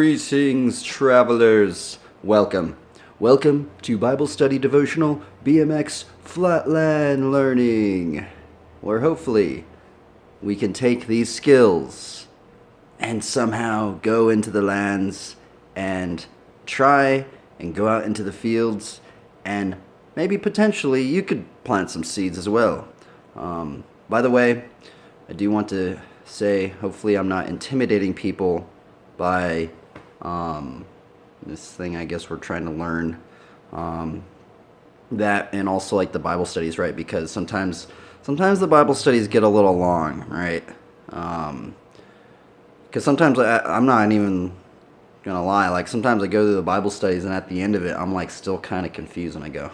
Greetings, travelers. Welcome. Welcome to Bible Study Devotional BMX Flatland Learning, where hopefully we can take these skills and somehow go into the lands and try and go out into the fields, and maybe potentially you could plant some seeds as well. By the way, I do want to say hopefully I'm not intimidating people by this thing I guess we're trying to learn, that, and also like the Bible studies, right? Because sometimes the Bible studies get a little long, right? Because sometimes I'm not even gonna lie, like sometimes I go through the Bible studies and at the end of it I'm like still kind of confused and I go,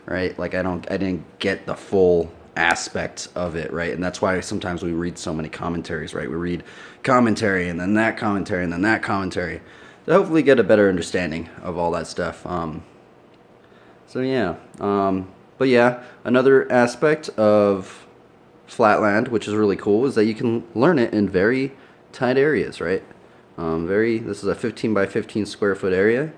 right? Like I didn't get the full aspect of it, right? And that's why sometimes we read so many commentaries, right? We read commentary and then that commentary and then that commentary to hopefully get a better understanding of all that stuff. But yeah, another aspect of Flatland, which is really cool, is that you can learn it in very tight areas, right? This is a 15 by 15 square foot area,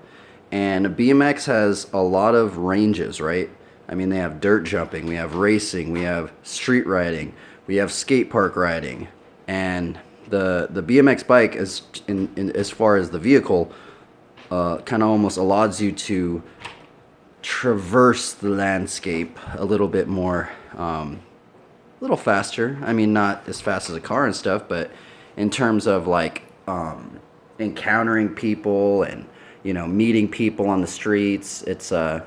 and BMX has a lot of ranges, right? I mean, they have dirt jumping, we have racing, we have street riding, we have skate park riding, and the BMX bike, as far as the vehicle, kind of almost allows you to traverse the landscape a little bit more, a little faster. I mean, not as fast as a car and stuff, but in terms of like encountering people and meeting people on the streets, it's and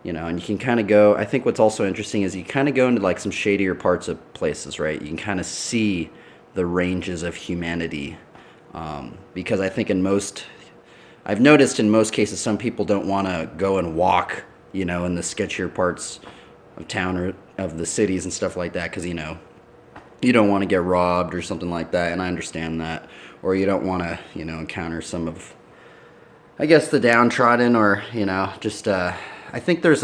you can kind of go. I think what's also interesting is you kind of go into like some shadier parts of places, right? You can kind of see the ranges of humanity, because I think I've noticed in most cases some people don't want to go and walk, in the sketchier parts of town or of the cities and stuff like that, because you don't want to get robbed or something like that, and I understand that, or you don't want to encounter some of, I guess, the downtrodden, or just I think there's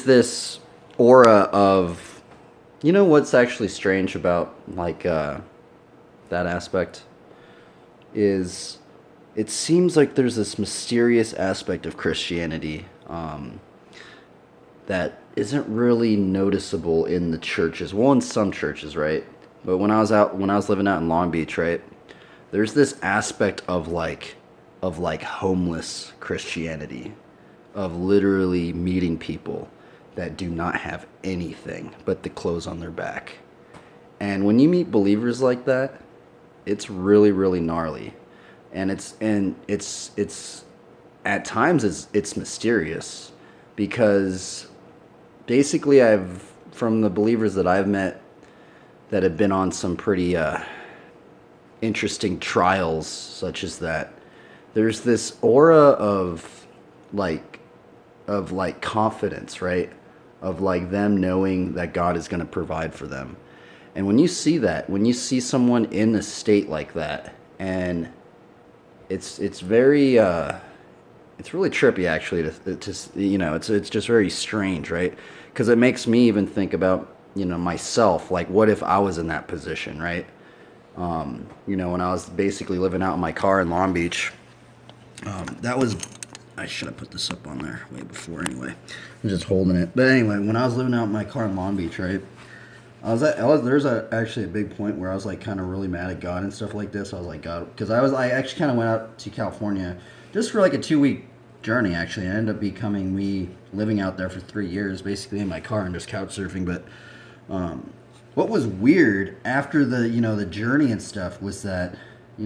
this aura of, what's actually strange about like that aspect is it seems like there's this mysterious aspect of Christianity that isn't really noticeable in the churches. Well, in some churches, right? But when I was living out in Long Beach, right, there's this aspect of like homeless Christianity, of literally meeting people that do not have anything but the clothes on their back. And when you meet believers like that, it's really, really gnarly. And it's at times it's mysterious, because basically from the believers that I've met that have been on some pretty interesting trials such as that, there's this aura of confidence, right? Of like them knowing that God is going to provide for them. And when you see someone in a state like that, and it's very it's really trippy actually it's just very strange, right? Because it makes me even think about myself, like what if I was in that position, right? When I was basically living out in my car in Long Beach, I should have put this up on there way before anyway. I'm just holding it. But anyway, when I was living out in my car in Long Beach, right, there's actually a big point where I was like kind of really mad at God and stuff like this. I was like, God, because I actually kind of went out to California just for like a 2-week journey. Actually, I ended up becoming me living out there for 3 years, basically in my car and just couch surfing. But what was weird after the journey and stuff was that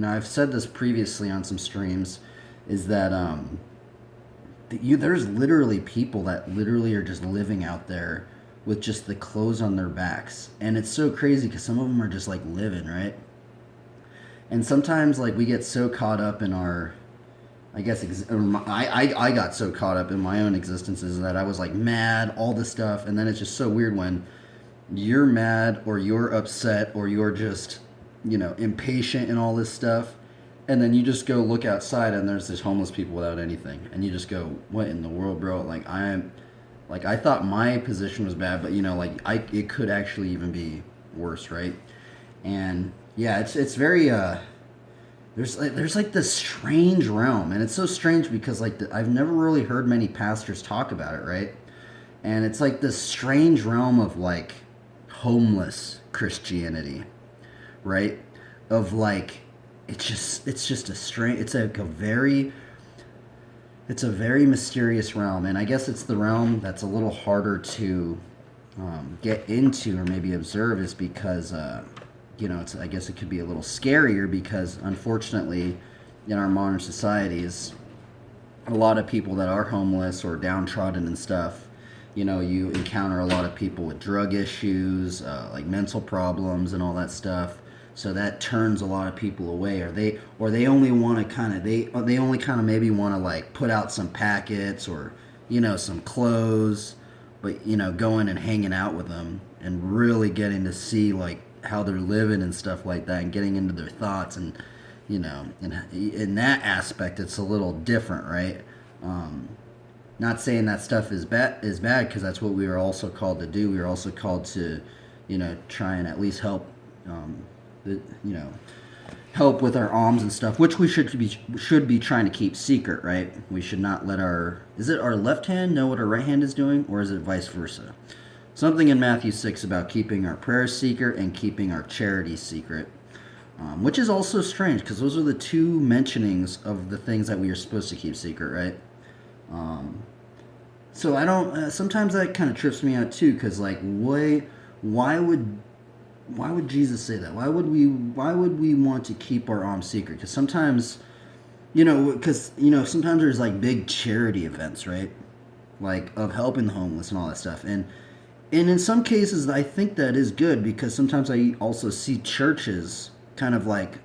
I've said this previously on some streams, is that there's literally people that literally are just living out there with just the clothes on their backs, and it's so crazy because some of them are just like living, right? And sometimes like we get so caught up in our, I guess I got so caught up in my own existences that I was like mad, all this stuff, and then it's just so weird when you're mad or you're upset or you're just impatient and all this stuff. And then you just go look outside and there's this homeless people without anything. And you just go, what in the world, bro? I thought my position was bad, but it could actually even be worse, right? And yeah, it's very there's like this strange realm, and it's so strange because like I've never really heard many pastors talk about it, right? And it's like this strange realm of like homeless Christianity, right? Of like it's just a strange, it's a very mysterious realm, and I guess it's the realm that's a little harder to get into or maybe observe, is because I guess it could be a little scarier because unfortunately, in our modern societies, a lot of people that are homeless or downtrodden and stuff, you encounter a lot of people with drug issues, like mental problems and all that stuff. So that turns a lot of people away, or they only want to they only kind of maybe want to like put out some packets or some clothes, but going and hanging out with them and really getting to see like how they're living and stuff like that, and getting into their thoughts, and in that aspect it's a little different, right? Not saying that stuff is bad, because that's what we are also called to do. We are also called to try and at least help, the, help with our alms and stuff, which we should be trying to keep secret, right? We should not let our left hand know what our right hand is doing, or is it vice versa? Something in Matthew 6 about keeping our prayers secret and keeping our charities secret, which is also strange because those are the two mentionings of the things that we are supposed to keep secret, right? So I don't. Sometimes that kind of trips me out too, because like, why would Jesus say that? Why would we want to keep our alms secret? Because sometimes, sometimes there's like big charity events, right? Like of helping the homeless and all that stuff, and in some cases I think that is good, because sometimes I also see churches kind of like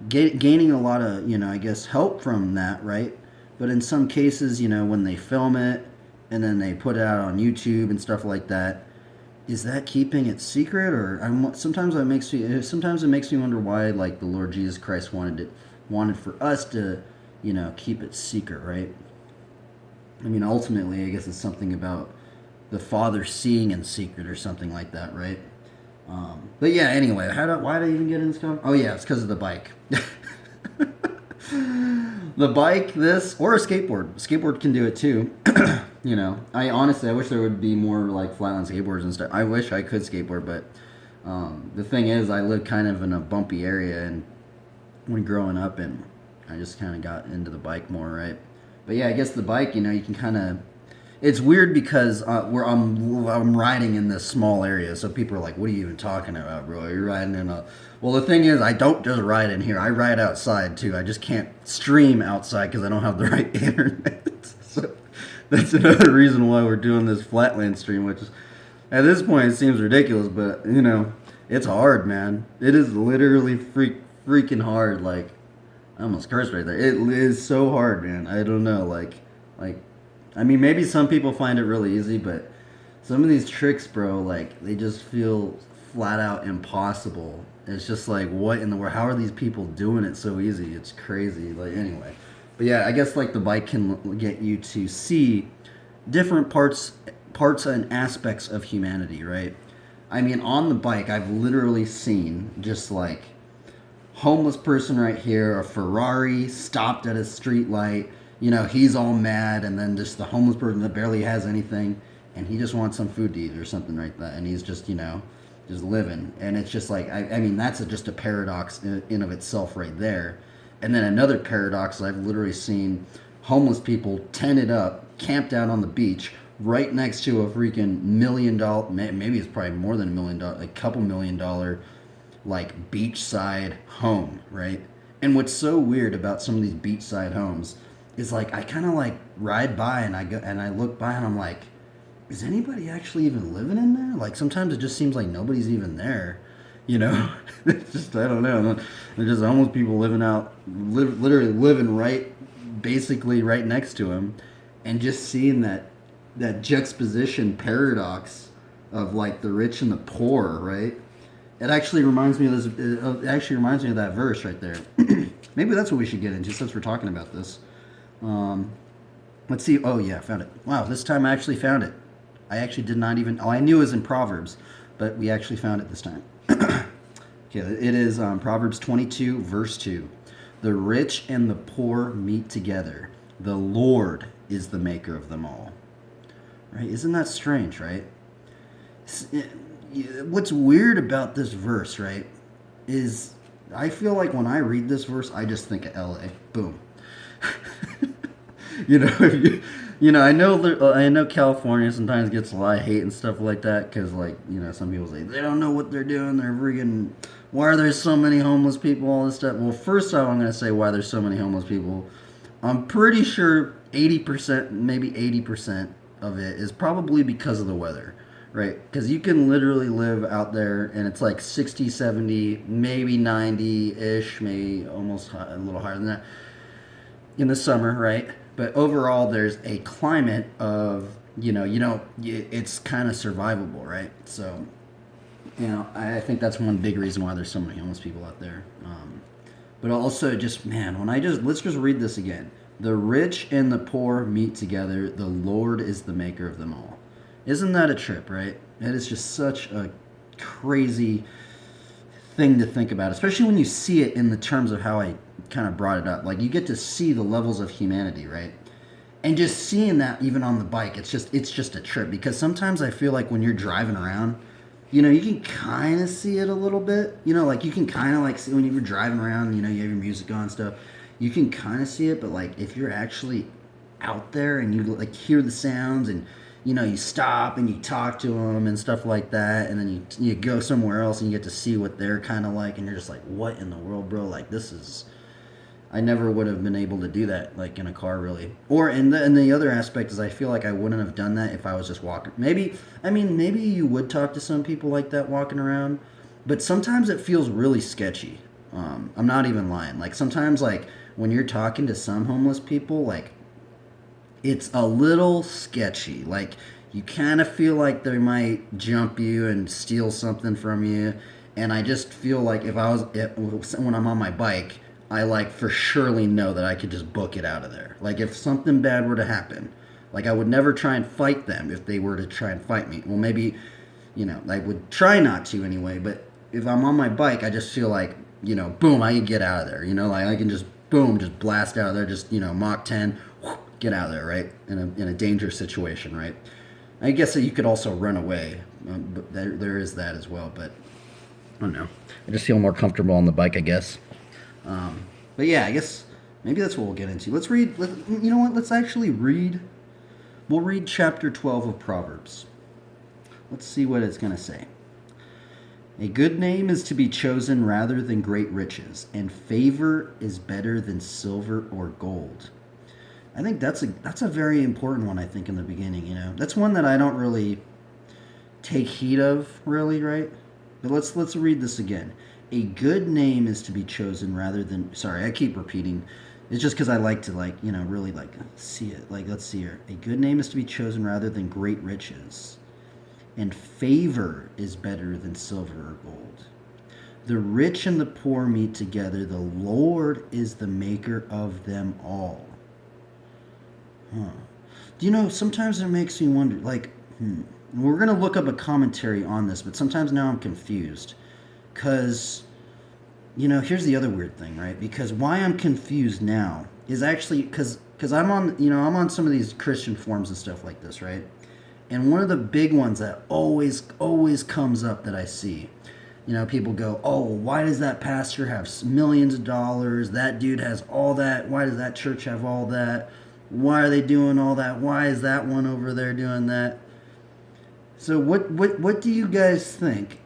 gaining a lot of I guess help from that, right? But in some cases, when they film it and then they put it out on YouTube and stuff like that, is that keeping it secret? Or sometimes it makes me wonder why like the Lord Jesus Christ wanted for us to keep it secret, right? I mean, ultimately I guess it's something about the Father seeing in secret or something like that, right? But yeah, anyway, why did I even get into this? Oh yeah, it's because of the bike. The bike, this, or a skateboard. Skateboard can do it too. I honestly, I wish there would be more like Flatland skateboards and stuff. I wish I could skateboard, but the thing is, I live kind of in a bumpy area, and when growing up, and I just kind of got into the bike more, right? But yeah, I guess the bike, you can kind of. It's weird because I'm riding in this small area, so people are like, "What are you even talking about, bro? You're riding in a." Well, the thing is, I don't just ride in here. I ride outside too. I just can't stream outside because I don't have the right internet. So that's another reason why we're doing this Flatland stream, which is, at this point, it seems ridiculous, but it's hard, man. It is literally freaking hard. Like, I almost cursed right there. It is so hard, man. I don't know, like. I mean, maybe some people find it really easy, but some of these tricks, bro, like, they just feel flat out impossible. It's just like, what in the world? How are these people doing it so easy? It's crazy. Like, anyway. But yeah, I guess, like, the bike can get you to see different parts and aspects of humanity, right? I mean, on the bike, I've literally seen just, like, homeless person right here, a Ferrari stopped at a street light. He's all mad, and then just the homeless person that barely has anything, and he just wants some food to eat or something like that, and he's just, just living. And it's just like, I mean, that's just a paradox in of itself right there. And then another paradox, I've literally seen homeless people tented up, camped out on the beach, right next to a freaking $1 million, maybe it's probably more than $1 million, like couple $1 million, like beachside home, right? And what's so weird about some of these beachside homes is like I kind of like ride by and I look by and I'm like, is anybody actually even living in there? Like sometimes it just seems like nobody's even there, It's just, I don't know. They're just homeless people literally living basically right next to him, and just seeing that juxtaposition paradox of like the rich and the poor, right? It actually reminds me of this. It actually reminds me of that verse right there. Maybe that's what we should get into since we're talking about this. Let's see. Oh yeah, I found it. Wow, this time I actually found it. I actually did not even. Oh, I knew it was in Proverbs, but we actually found it this time. Okay, it is Proverbs 22, verse 2. The rich and the poor meet together. The Lord is the maker of them all. Right? Isn't that strange, right? What's weird about this verse, right, is I feel like when I read this verse, I just think of LA. Boom. If I know California sometimes gets a lot of hate and stuff like that because, like, some people say they don't know what they're doing. They're freaking. Why are there so many homeless people? All this stuff. Well, first off, I'm going to say why there's so many homeless people. I'm pretty sure 80%, maybe 80% of it is probably because of the weather, right? Because you can literally live out there and it's like 60, 70, maybe 90-ish, maybe almost a little higher than that in the summer, right? But overall, there's a climate of, it's kind of survivable, right? So, I think that's one big reason why there's so many homeless people out there. But also, just man, let's just read this again. The rich and the poor meet together. The Lord is the maker of them all. Isn't that a trip, right? It is just such a crazy thing to think about, especially when you see it in the terms of how I kind of brought it up. Like, you get to see the levels of humanity, right? And just seeing that even on the bike, it's just a trip, because sometimes I feel like when you're driving around, you can kind of see it a little bit. Like, you can kind of like see when you're driving around, you have your music on and stuff. You can kind of see it, but like if you're actually out there and you like hear the sounds and you stop and you talk to them and stuff like that, and then you go somewhere else and you get to see what they're kind of like, and you're just like, what in the world, bro? Like, this is, I never would have been able to do that, like, in a car, really. Or and the other aspect is I feel like I wouldn't have done that if I was just walking. Maybe you would talk to some people like that walking around, but sometimes it feels really sketchy. I'm not even lying. Like, sometimes, like, when you're talking to some homeless people, like, it's a little sketchy. Like, you kind of feel like they might jump you and steal something from you. And I just feel like when I'm on my bike, I like for surely know that I could just book it out of there. Like, if something bad were to happen, like, I would never try and fight them if they were to try and fight me. Well, maybe, I would try not to anyway. But if I'm on my bike, I just feel like, boom, I can get out of there. Like, I can just, boom, just blast out of there, just, Mach 10, get out of there, right? In a dangerous situation, right? I guess that you could also run away, but there is that as well. But I don't know. I just feel more comfortable on the bike, I guess. But yeah, I guess maybe that's what we'll get into. Let's read. You know what? Let's actually read. We'll read chapter 12 of Proverbs. Let's see what it's going to say. A good name is to be chosen rather than great riches, and favor is better than silver or gold. I think that's a very important one, I think, in the beginning, That's one that I don't really take heed of, really, right? But let's read this again. A good name is to be chosen rather than... Sorry, I keep repeating. It's just because I like to, really, see it. Let's see here. A good name is to be chosen rather than great riches. And favor is better than silver or gold. The rich and the poor meet together. The Lord is the maker of them all. Huh. Sometimes it makes me wonder, we're going to look up a commentary on this, but sometimes now I'm confused. Because, here's the other weird thing, right? Because why I'm confused now is actually because I'm on some of these Christian forums and stuff like this, right? And one of the big ones that always comes up that I see, people go, oh, why does that pastor have millions of dollars? That dude has all that. Why does that church have all that? Why are they doing all that? Why is that one over there doing that? So what do you guys think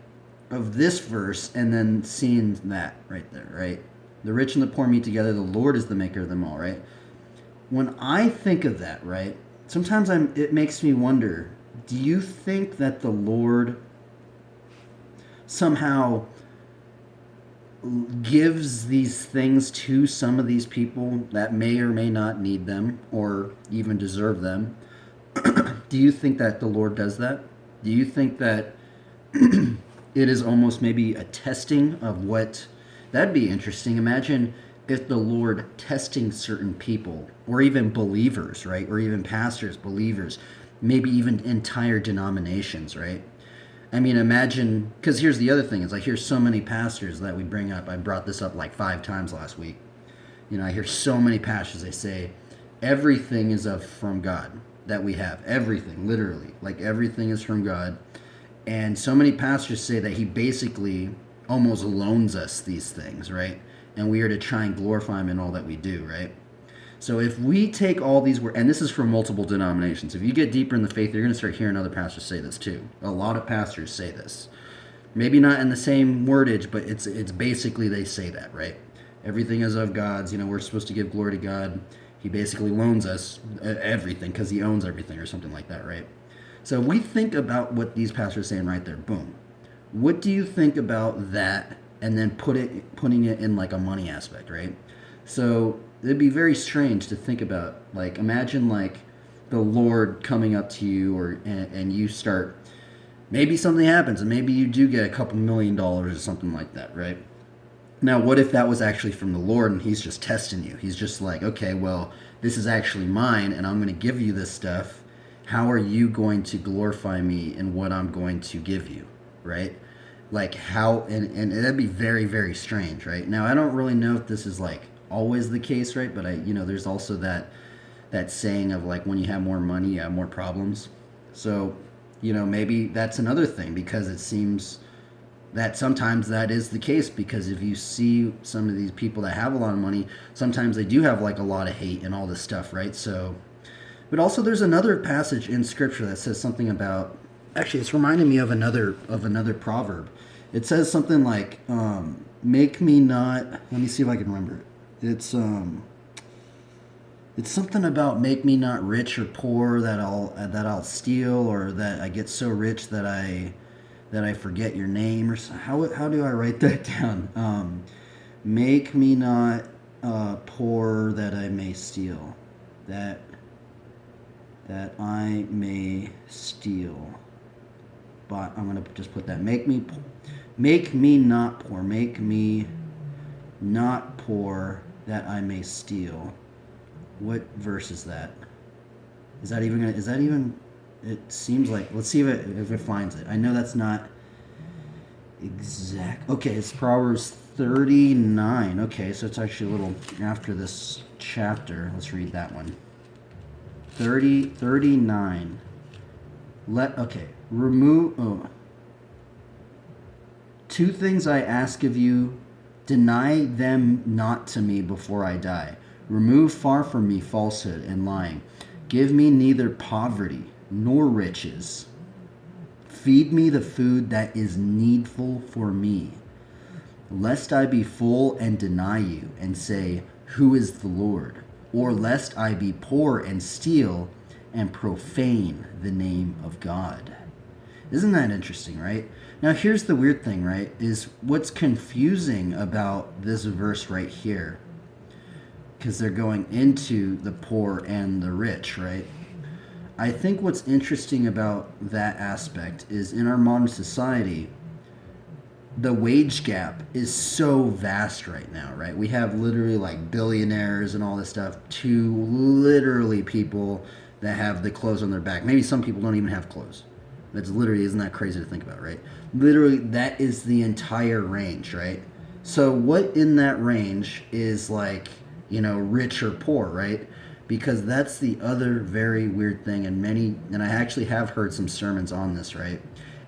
of this verse and then seeing that right there, right? The rich and the poor meet together. The Lord is the maker of them all, right? When I think of that, right, sometimes it makes me wonder, do you think that the Lord somehow gives these things to some of these people that may or may not need them or even deserve them? Do you think that the Lord does that? Do you think that it is almost maybe a testing of what... That'd be interesting. Imagine if the Lord testing certain people, or even believers, right? Or even pastors, believers, maybe even entire denominations, right? I mean, imagine, because here's the other thing is I hear so many pastors that we bring up. I brought this up like 5 times last week. You know, I hear so many pastors, they say everything is from God that we have. Everything, literally. Like everything is from God. And so many pastors say that he basically almost loans us these things, right? And we are to try and glorify him in all that we do, right? So if we take all these words, and this is from multiple denominations, if you get deeper in the faith, you're going to start hearing other pastors say this too. A lot of pastors say this. Maybe not in the same wordage, but it's basically they say that, right? Everything is of God's. You know, we're supposed to give glory to God. He basically loans us everything because he owns everything or something like that, right? So we think about what these pastors are saying right there. Boom. What do you think about that? And then putting it in like a money aspect, right? So it'd be very strange to think about. Like imagine like the Lord coming up to you, and you start. Maybe something happens, and maybe you do get a couple $1,000,000 or something like that, right? Now, what if that was actually from the Lord and he's just testing you? He's just like, okay, well, this is actually mine and I'm going to give you this stuff. How are you going to glorify me in what I'm going to give you, right? Like how, and that'd be very, very strange, right? Now, I don't really know if this is like always the case, right? But there's also that saying of like when you have more money, you have more problems. So, maybe that's another thing because it seems that sometimes that is the case because if you see some of these people that have a lot of money, sometimes they do have like a lot of hate and all this stuff, right? So, but also there's another passage in scripture that says something about, actually it's reminding me of another proverb. It says something like, make me not, let me see if I can remember it. It's something about make me not rich or poor that I'll steal, or that I get so rich that I forget your name, or how do I write that down? Make me not poor that I may steal, that I may steal. But I'm gonna just put that. Make me not poor. Make me not poor that I may steal. What verse is that? Is that even? It seems like. Let's see if it finds it. I know that's not exact. Okay, it's Proverbs 39. Okay, so it's actually a little after this chapter. Let's read that one. 39. Remove. Oh. 2 things I ask of you, deny them not to me before I die. Remove far from me falsehood and lying. Give me neither poverty nor riches. Feed me the food that is needful for me, lest I be full and deny you and say, who is the Lord? Or lest I be poor and steal and profane the name of God. Isn't that interesting, right? Now here's the weird thing, right? Is what's confusing about this verse right here, because they're going into the poor and the rich, right? I think what's interesting about that aspect is in our modern society, the wage gap is so vast right now, right? We have literally like billionaires and all this stuff to literally people that have the clothes on their back. Maybe some people don't even have clothes. That's literally, isn't that crazy to think about, right? Literally, that is the entire range, right? So what in that range is like, rich or poor, right? Because that's the other very weird thing, and I actually have heard some sermons on this, right?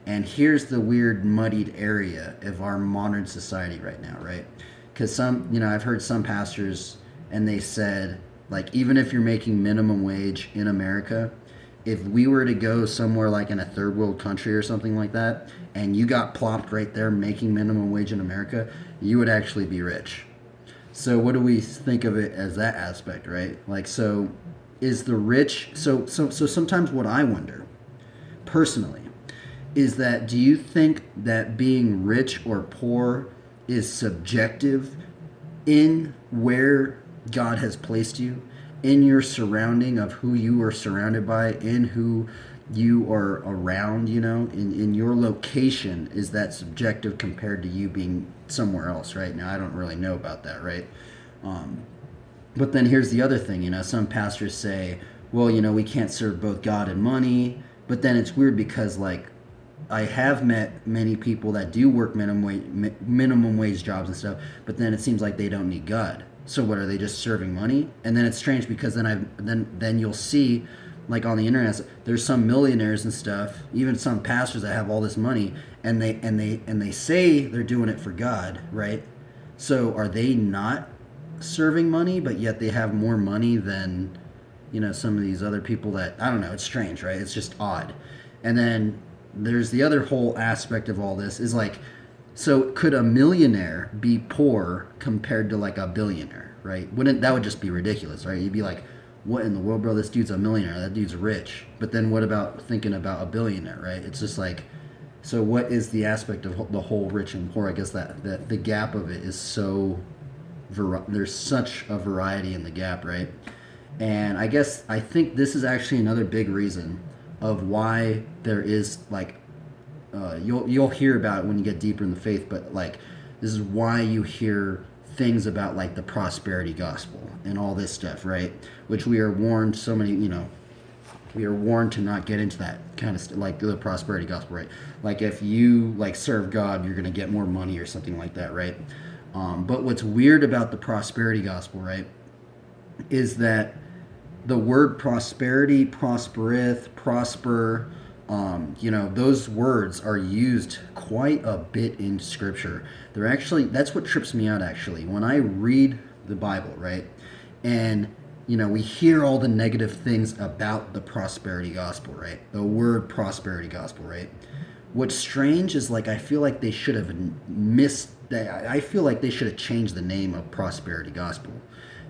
And here's the weird muddied area of our modern society right now, right? Because I've heard some pastors, and they said, like, even if you're making minimum wage in America, if we were to go somewhere like in a third world country or something like that, and you got plopped right there making minimum wage in America, you would actually be rich. So what do we think of it as that aspect, right? Like, so is the rich, so sometimes what I wonder, personally, is that do you think that being rich or poor is subjective in where God has placed you, in your surrounding of who you are surrounded by, in who you are around, in your location? Is that subjective compared to you being somewhere else, right? Now, I don't really know about that, right? But then here's the other thing, some pastors say, well, we can't serve both God and money, but then it's weird because, like, I have met many people that do work minimum wage jobs and stuff, but then it seems like they don't need God. So what are they just serving money? And then it's strange because then you'll see, like on the internet, there's some millionaires and stuff, even some pastors that have all this money, and they say they're doing it for God, right? So are they not serving money, but yet they have more money than some of these other people that I don't know. It's strange, right? It's just odd. And then there's the other whole aspect of all this is like, so could a millionaire be poor compared to like a billionaire, right? Wouldn't that would just be ridiculous, right? You'd be like, what in the world, bro? This dude's a millionaire. That dude's rich. But then what about thinking about a billionaire, right? It's just like, so what is the aspect of the whole rich and poor? I guess that the gap of it is so there's such a variety in the gap, right? And I think this is actually another big reason of why there is like you'll hear about it when you get deeper in the faith, but like this is why you hear things about like the prosperity gospel and all this stuff, right? Which we are warned we are warned to not get into that kind of like the prosperity gospel, right? Like if you like serve God, you're gonna get more money or something like that, right? But what's weird about the prosperity gospel, right, is that the word prosperity, prospereth, prosper, those words are used quite a bit in Scripture. They're actually, that's what trips me out actually. When I read the Bible, right, and, we hear all the negative things about the prosperity gospel, right, the word prosperity gospel, right. What's strange is like I feel like they should have I feel like they should have changed the name of prosperity gospel.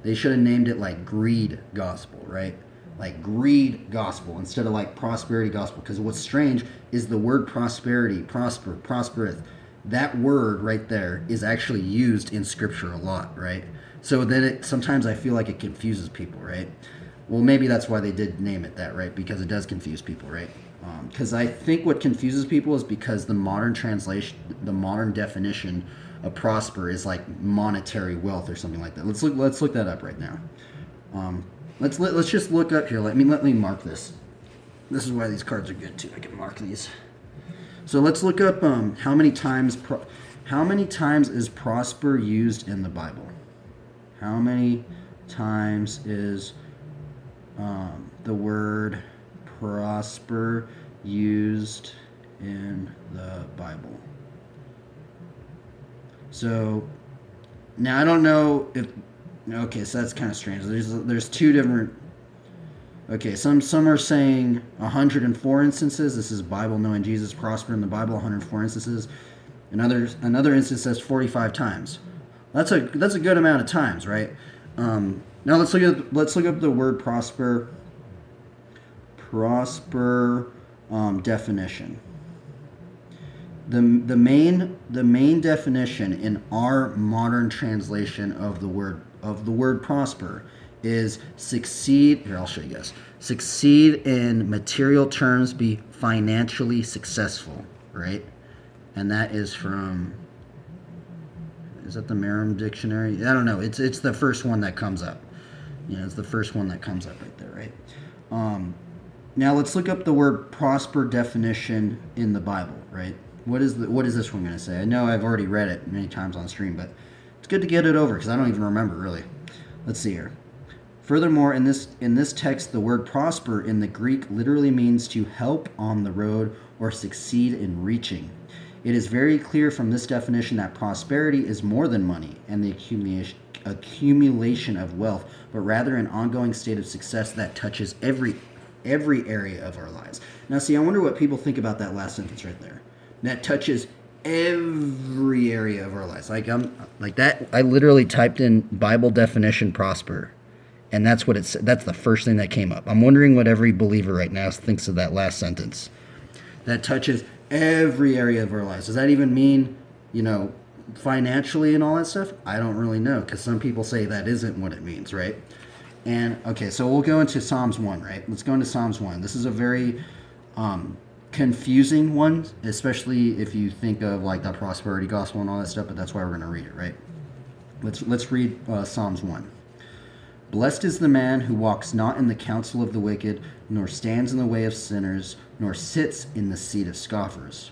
They should have named it like greed gospel, right? Like greed gospel instead of like prosperity gospel. Because what's strange is the word prosperity, prosper, prospereth, that word right there is actually used in Scripture a lot, right? So then sometimes I feel like it confuses people, right? Well, maybe that's why they did name it that, right? Because it does confuse people, right? Because I think what confuses people is because the modern translation, the modern definition of prosper is like monetary wealth or something like that. Let's look that up right now. Let's just look up here. Let me mark this. This is why these cards are good too. I can mark these. So let's look up how many times is prosper used in the Bible? How many times is the word prosper used in the Bible? So now I don't know if okay, so that's kind of strange. There's two different. Okay, some are saying 104 instances. This is Bible knowing Jesus prosper in the Bible. 104 instances. Another instance says 45 times. That's a good amount of times, right? Now let's look up the word prosper. Prosper definition. The main definition in our modern translation of the word prosper is succeed. Here, I'll show you guys. Succeed in material terms, be financially successful, right? And that is from. Is that the Merriam Dictionary? I don't know. It's the first one that comes up. It's the first one that comes up right there, right? Now let's look up the word prosper definition in the Bible, right? What is this one going to say? I know I've already read it many times on stream, but it's good to get it over because I don't even remember really. Let's see here. Furthermore, in this text, the word prosper in the Greek literally means to help on the road or succeed in reaching. It is very clear from this definition that prosperity is more than money and the accumulation of wealth, but rather an ongoing state of success that touches every area of our lives. Now, see, I wonder what people think about that last sentence right there. That touches every area of our lives. Like that. I literally typed in Bible definition prosper, and that's what it's. That's the first thing that came up. I'm wondering what every believer right now thinks of that last sentence. That touches every area of our lives. Does that even mean, financially and all that stuff? I don't really know, because some people say that isn't what it means, right? And okay, so we'll go into Psalms 1, right? Let's go into Psalms 1. This is a very confusing one, especially if you think of like the prosperity gospel and all that stuff, but that's why we're going to read it, right? Let's read Psalms 1. Blessed is the man who walks not in the counsel of the wicked, nor stands in the way of sinners, nor sits in the seat of scoffers.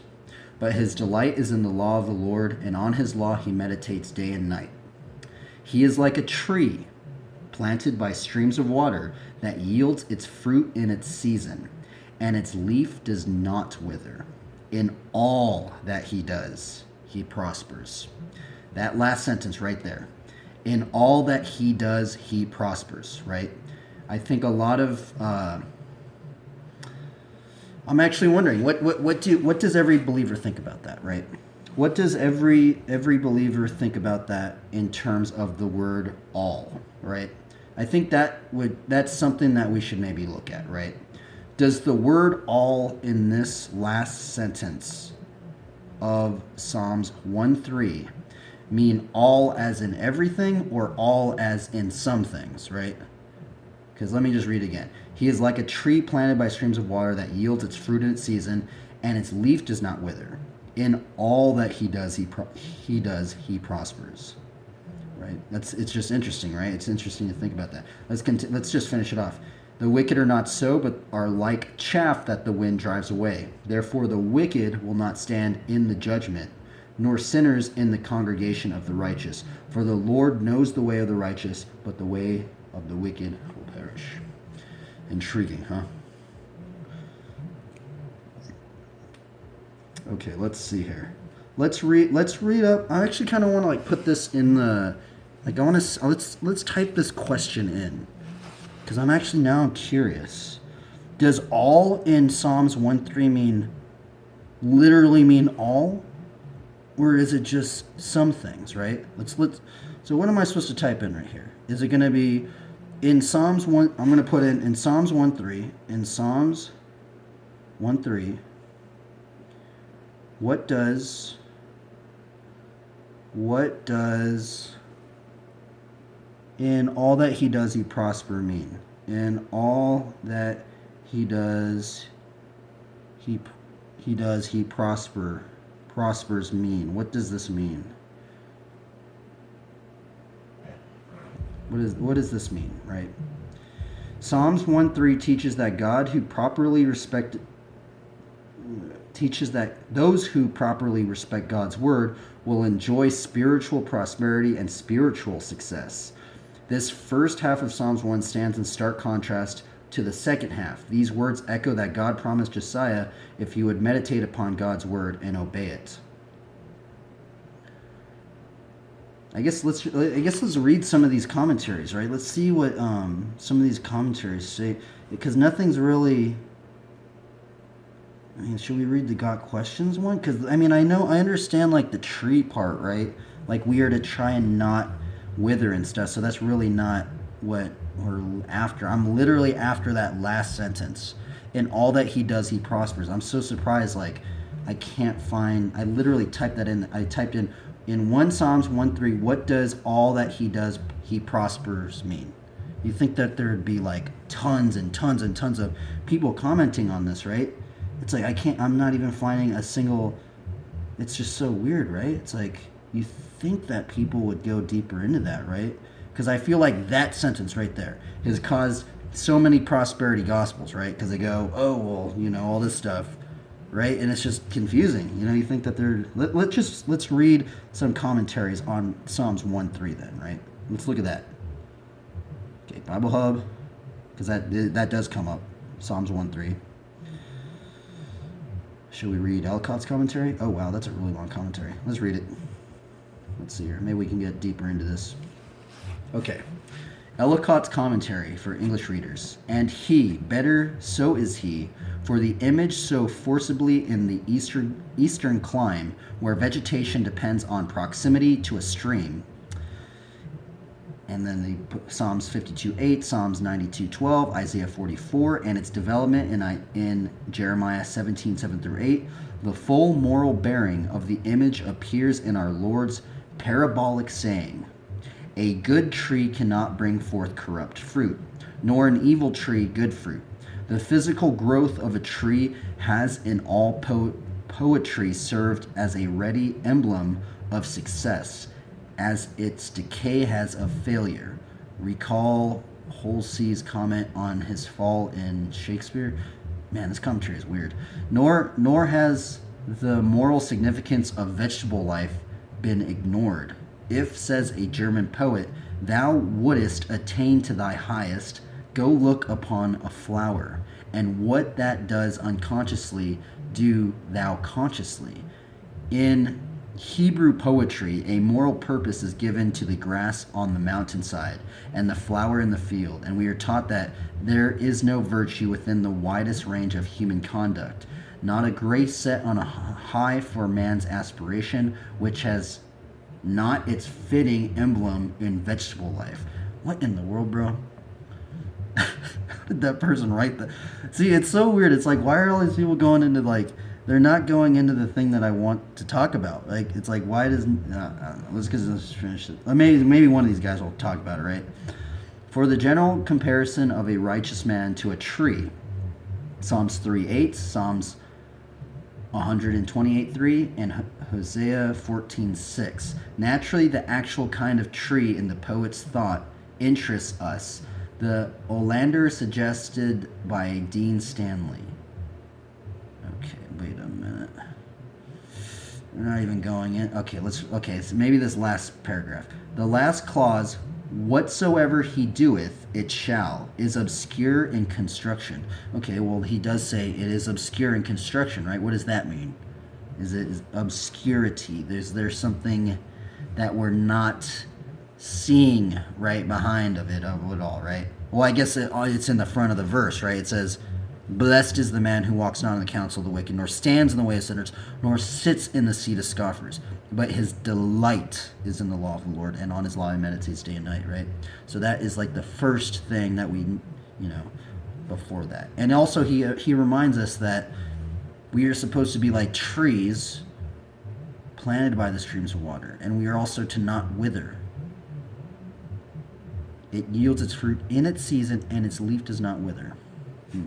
But his delight is in the law of the Lord, and on his law he meditates day and night. He is like a tree planted by streams of water that yields its fruit in its season, and its leaf does not wither. In all that he does, he prospers. That last sentence right there. In all that he does, he prospers, right? I think a lot of I'm actually wondering what does every believer think about that, right? What does every believer think about that in terms of the word all, right? I think that's something that we should maybe look at, right? Does the word all in this last sentence of Psalms 1:3 mean all as in everything or all as in some things, right? Because let me just read again. He is like a tree planted by streams of water that yields its fruit in its season, and its leaf does not wither. In all that he does, he prospers. Right? It's just interesting, right? It's interesting to think about that. Let's just finish it off. The wicked are not so, but are like chaff that the wind drives away. Therefore, the wicked will not stand in the judgment, nor sinners in the congregation of the righteous. For the Lord knows the way of the righteous, but the way of the wicked will perish. Intriguing, huh? Okay, let's see here. Let's read up. I actually kind of want to like put this in the like I want to let's type this question in because I'm actually now curious. Does all in Psalms 1:3 mean literally mean all, or is it just some things? Right. Let's. So what am I supposed to type in right here? Is it going to be in Psalms 1? I'm going to put in Psalms 1:3 in Psalms 1:3. What does in all that he does he prosper mean? In all that he does he prospers mean? What does this mean? What does this mean, right? Psalms 1:3 teaches that those who properly respect God's word will enjoy spiritual prosperity and spiritual success. This first half of Psalms 1 stands in stark contrast to the second half. These words echo that God promised Josiah if he would meditate upon God's word and obey it. I guess let's read some of these commentaries, right? Let's see what some of these commentaries say, because nothing's really. I mean, should we read the Got Questions one? Because I mean, I understand like the tree part, right? Like we are to try and not wither and stuff. So that's really not what we're after. I'm literally after that last sentence. In all that he does, he prospers. I'm so surprised. Like I can't find. I literally typed that in. I typed in 1 Psalms 1:3. What does all that he does, he prospers mean? You think that there'd be like tons and tons and tons of people commenting on this, right? It's like I'm not even finding a single. It's just so weird, right? It's like you think that people would go deeper into that, right? Because I feel like that sentence right there has caused so many prosperity gospels, right? Because they go, oh well, all this stuff, right? And it's just confusing. You think that they're. Let's read some commentaries on Psalms 1:3 then, right? Let's look at that. Okay, Bible Hub, because that does come up, Psalms 1:3. Should we read Ellicott's commentary? Oh, wow, that's a really long commentary. Let's read it. Let's see here. Maybe we can get deeper into this. Okay. Ellicott's commentary for English readers. And he, better so is he, for the image so forcibly in the eastern clime, where vegetation depends on proximity to a stream. And then the Psalms 52:8, Psalms 92:12, Isaiah 44, and its development in Jeremiah 17:7-8. The full moral bearing of the image appears in our Lord's parabolic saying, "A good tree cannot bring forth corrupt fruit, nor an evil tree good fruit." The physical growth of a tree has in all poetry served as a ready emblem of success, as its decay has of failure. Recall Halsey's comment on his fall in Shakespeare. Man, this commentary is weird. Nor has the moral significance of vegetable life been ignored. If, says a German poet, thou wouldest attain to thy highest, go look upon a flower, and what that does unconsciously, do thou consciously. In Hebrew poetry, a moral purpose is given to the grass on the mountainside and the flower in the field, and we are taught that there is no virtue within the widest range of human conduct, not a grace set on a high for man's aspiration, which has not its fitting emblem in vegetable life. What in the world, bro? How did that person write that? See, it's so weird. It's like, why are all these people going into, like, they're not going into the thing that I want to talk about. Like, it's like, why doesn't, I don't know. Let's finish it. Maybe one of these guys will talk about it, right? For the general comparison of a righteous man to a tree, Psalms 3:8, Psalms 128:3, and Hosea 14:6. Naturally, the actual kind of tree in the poet's thought interests us. The Olander suggested by Dean Stanley. Okay, wait a minute. We're not even going in. Okay, so maybe this last paragraph. The last clause, whatsoever he doeth, it shall, is obscure in construction. Okay, well, he does say it is obscure in construction, right? What does that mean? Is obscurity? There's something that we're not seeing right behind of it all, right? Well, I guess it's in the front of the verse, right? It says, blessed is the man who walks not in the counsel of the wicked, nor stands in the way of sinners, nor sits in the seat of scoffers. But his delight is in the law of the Lord, and on his law he meditates day and night, right? So that is like the first thing that we, before that. And also he reminds us that we are supposed to be like trees planted by the streams of water, and we are also to not wither. It yields its fruit in its season, and its leaf does not wither. Okay,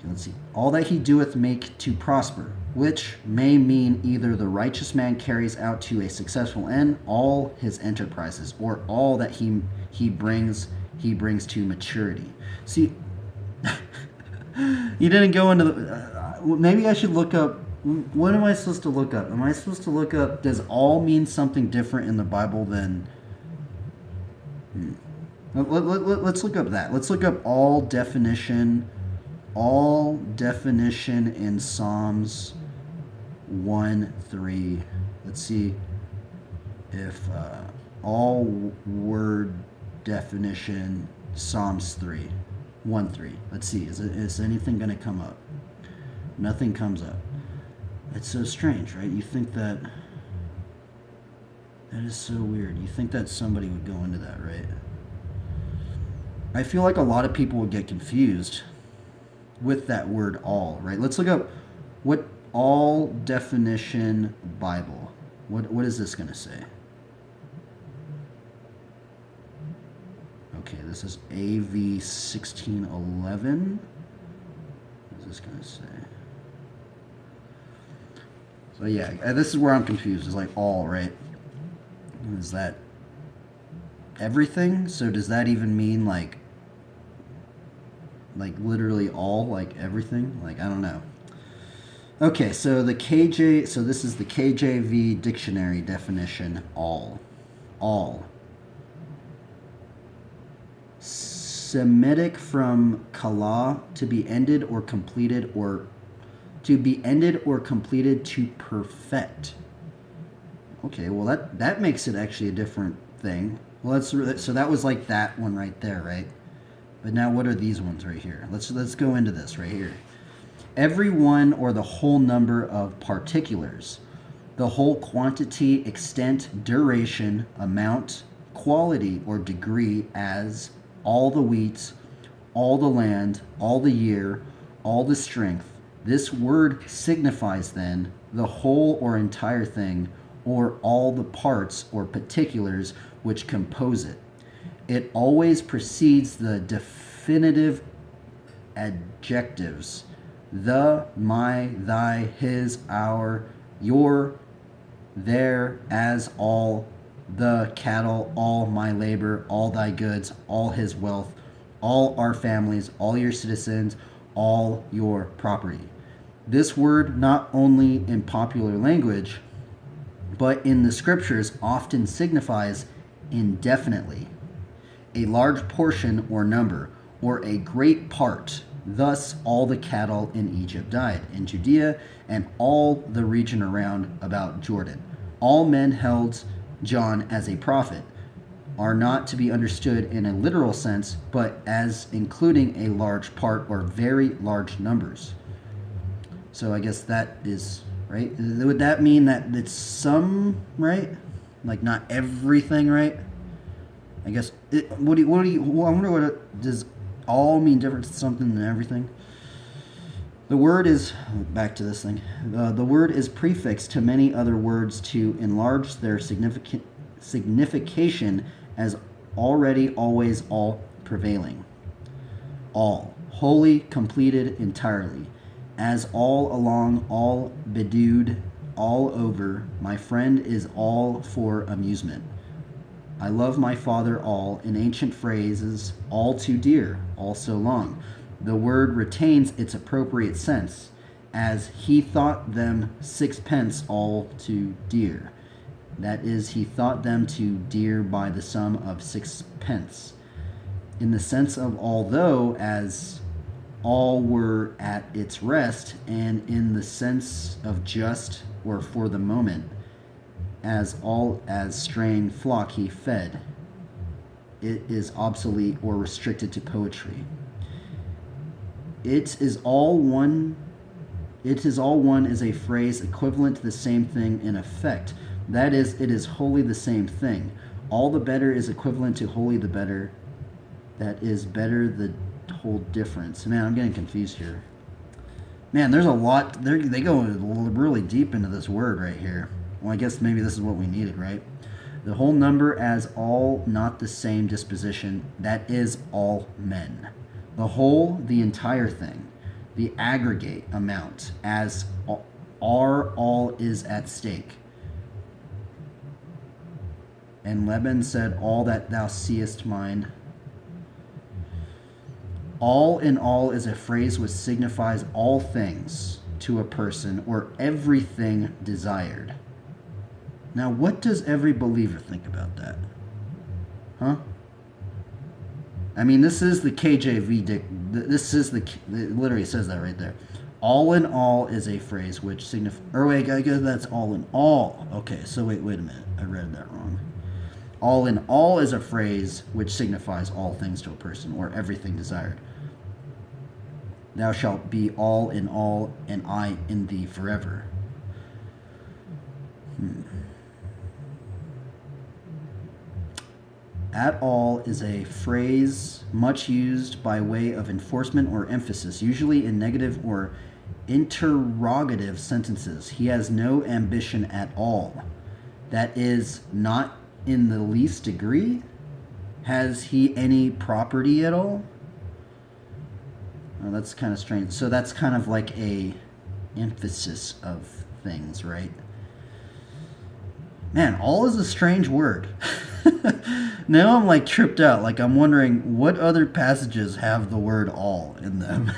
let's see. All that he doeth make to prosper, which may mean either the righteous man carries out to a successful end all his enterprises, or all that he brings to maturity. See, he didn't go into the. Maybe I should look up. What am I supposed to look up? Am I supposed to look up? Does all mean something different in the Bible than? Let's look up that. Let's look up all definition in Psalms 1:3. Let's see if all word definition Psalms 1:3. Let's see. Is anything going to come up? Nothing comes up. It's so strange, right? You think that is so weird. You think that somebody would go into that, right? I feel like a lot of people would get confused with that word all, right? Let's look up what all definition Bible. What is this going to say? Okay, this is AV 1611. What is this going to say? So yeah, this is where I'm confused. It's like all, right? Is that everything? So does that even mean like literally all, like everything? Like, I don't know. Okay, so this is the KJV dictionary definition, all. Semitic from kala, to be ended or completed, or to perfect. Okay, well that makes it actually a different thing. Well, so that was like that one right there, right? But now what are these ones right here? Let's go into this right here. Every one or the whole number of particulars, the whole quantity, extent, duration, amount, quality, or degree, as all the wheat, all the land, all the year, all the strength. This word signifies then the whole or entire thing, or all the parts or particulars which compose it. It always precedes the definitive adjectives: the, my, thy, his, our, your, their, as, all, the cattle, all my labor, all thy goods, all his wealth, all our families, all your citizens, all your property. This word, not only in popular language, but in the scriptures, often signifies indefinitely, a large portion or number, or a great part. Thus, all the cattle in Egypt died, in Judea and all the region around about Jordan. All men held John as a prophet, are not to be understood in a literal sense, but as including a large part or very large numbers. So I guess that is right. Would that mean that it's some, right? Like not everything, right? I guess. What do you? I wonder what does all mean different to something than everything. The word is back to this thing. The word is prefixed to many other words to enlarge their signification as already, always, all prevailing. All, wholly, completed, entirely, as all along, all bedewed, all over. My friend is all for amusement. I love my father all, in ancient phrases, all too dear, all so long. The word retains its appropriate sense, as he thought them sixpence all too dear. That is, he thought them too dear by the sum of sixpence. In the sense of although, as all were at its rest, and in the sense of just or for the moment, as all as straying flock he fed. It is obsolete or restricted to poetry. It is all one is a phrase equivalent to the same thing in effect. That is, it is wholly the same thing. All the better is equivalent to wholly the better. That is better the whole difference. Man, I'm getting confused here. Man, there's a lot. They go really deep into this word right here. Well, I guess maybe this is what we needed, right? The whole number as all not the same disposition, that is all men. The whole, the entire thing, the aggregate amount, as all is at stake. And Laban said, all that thou seest mine. All in all is a phrase which signifies all things to a person or everything desired. Now, what does every believer think about that? Huh? I mean, this is the KJV. This is it literally says that right there. All in all is a phrase which signifies. Or wait, I guess that's all in all. Okay, so wait a minute. I read that wrong. All in all is a phrase which signifies all things to a person or everything desired. Thou shalt be all, and I in thee forever. At all is a phrase much used by way of enforcement or emphasis, usually in negative or interrogative sentences. He has no ambition at all. That is, not in the least degree. Has he any property at all? Oh, that's kind of strange. So that's kind of like a emphasis of things, right? Man, all is a strange word. Now I'm like tripped out. Like I'm wondering what other passages have the word all in them.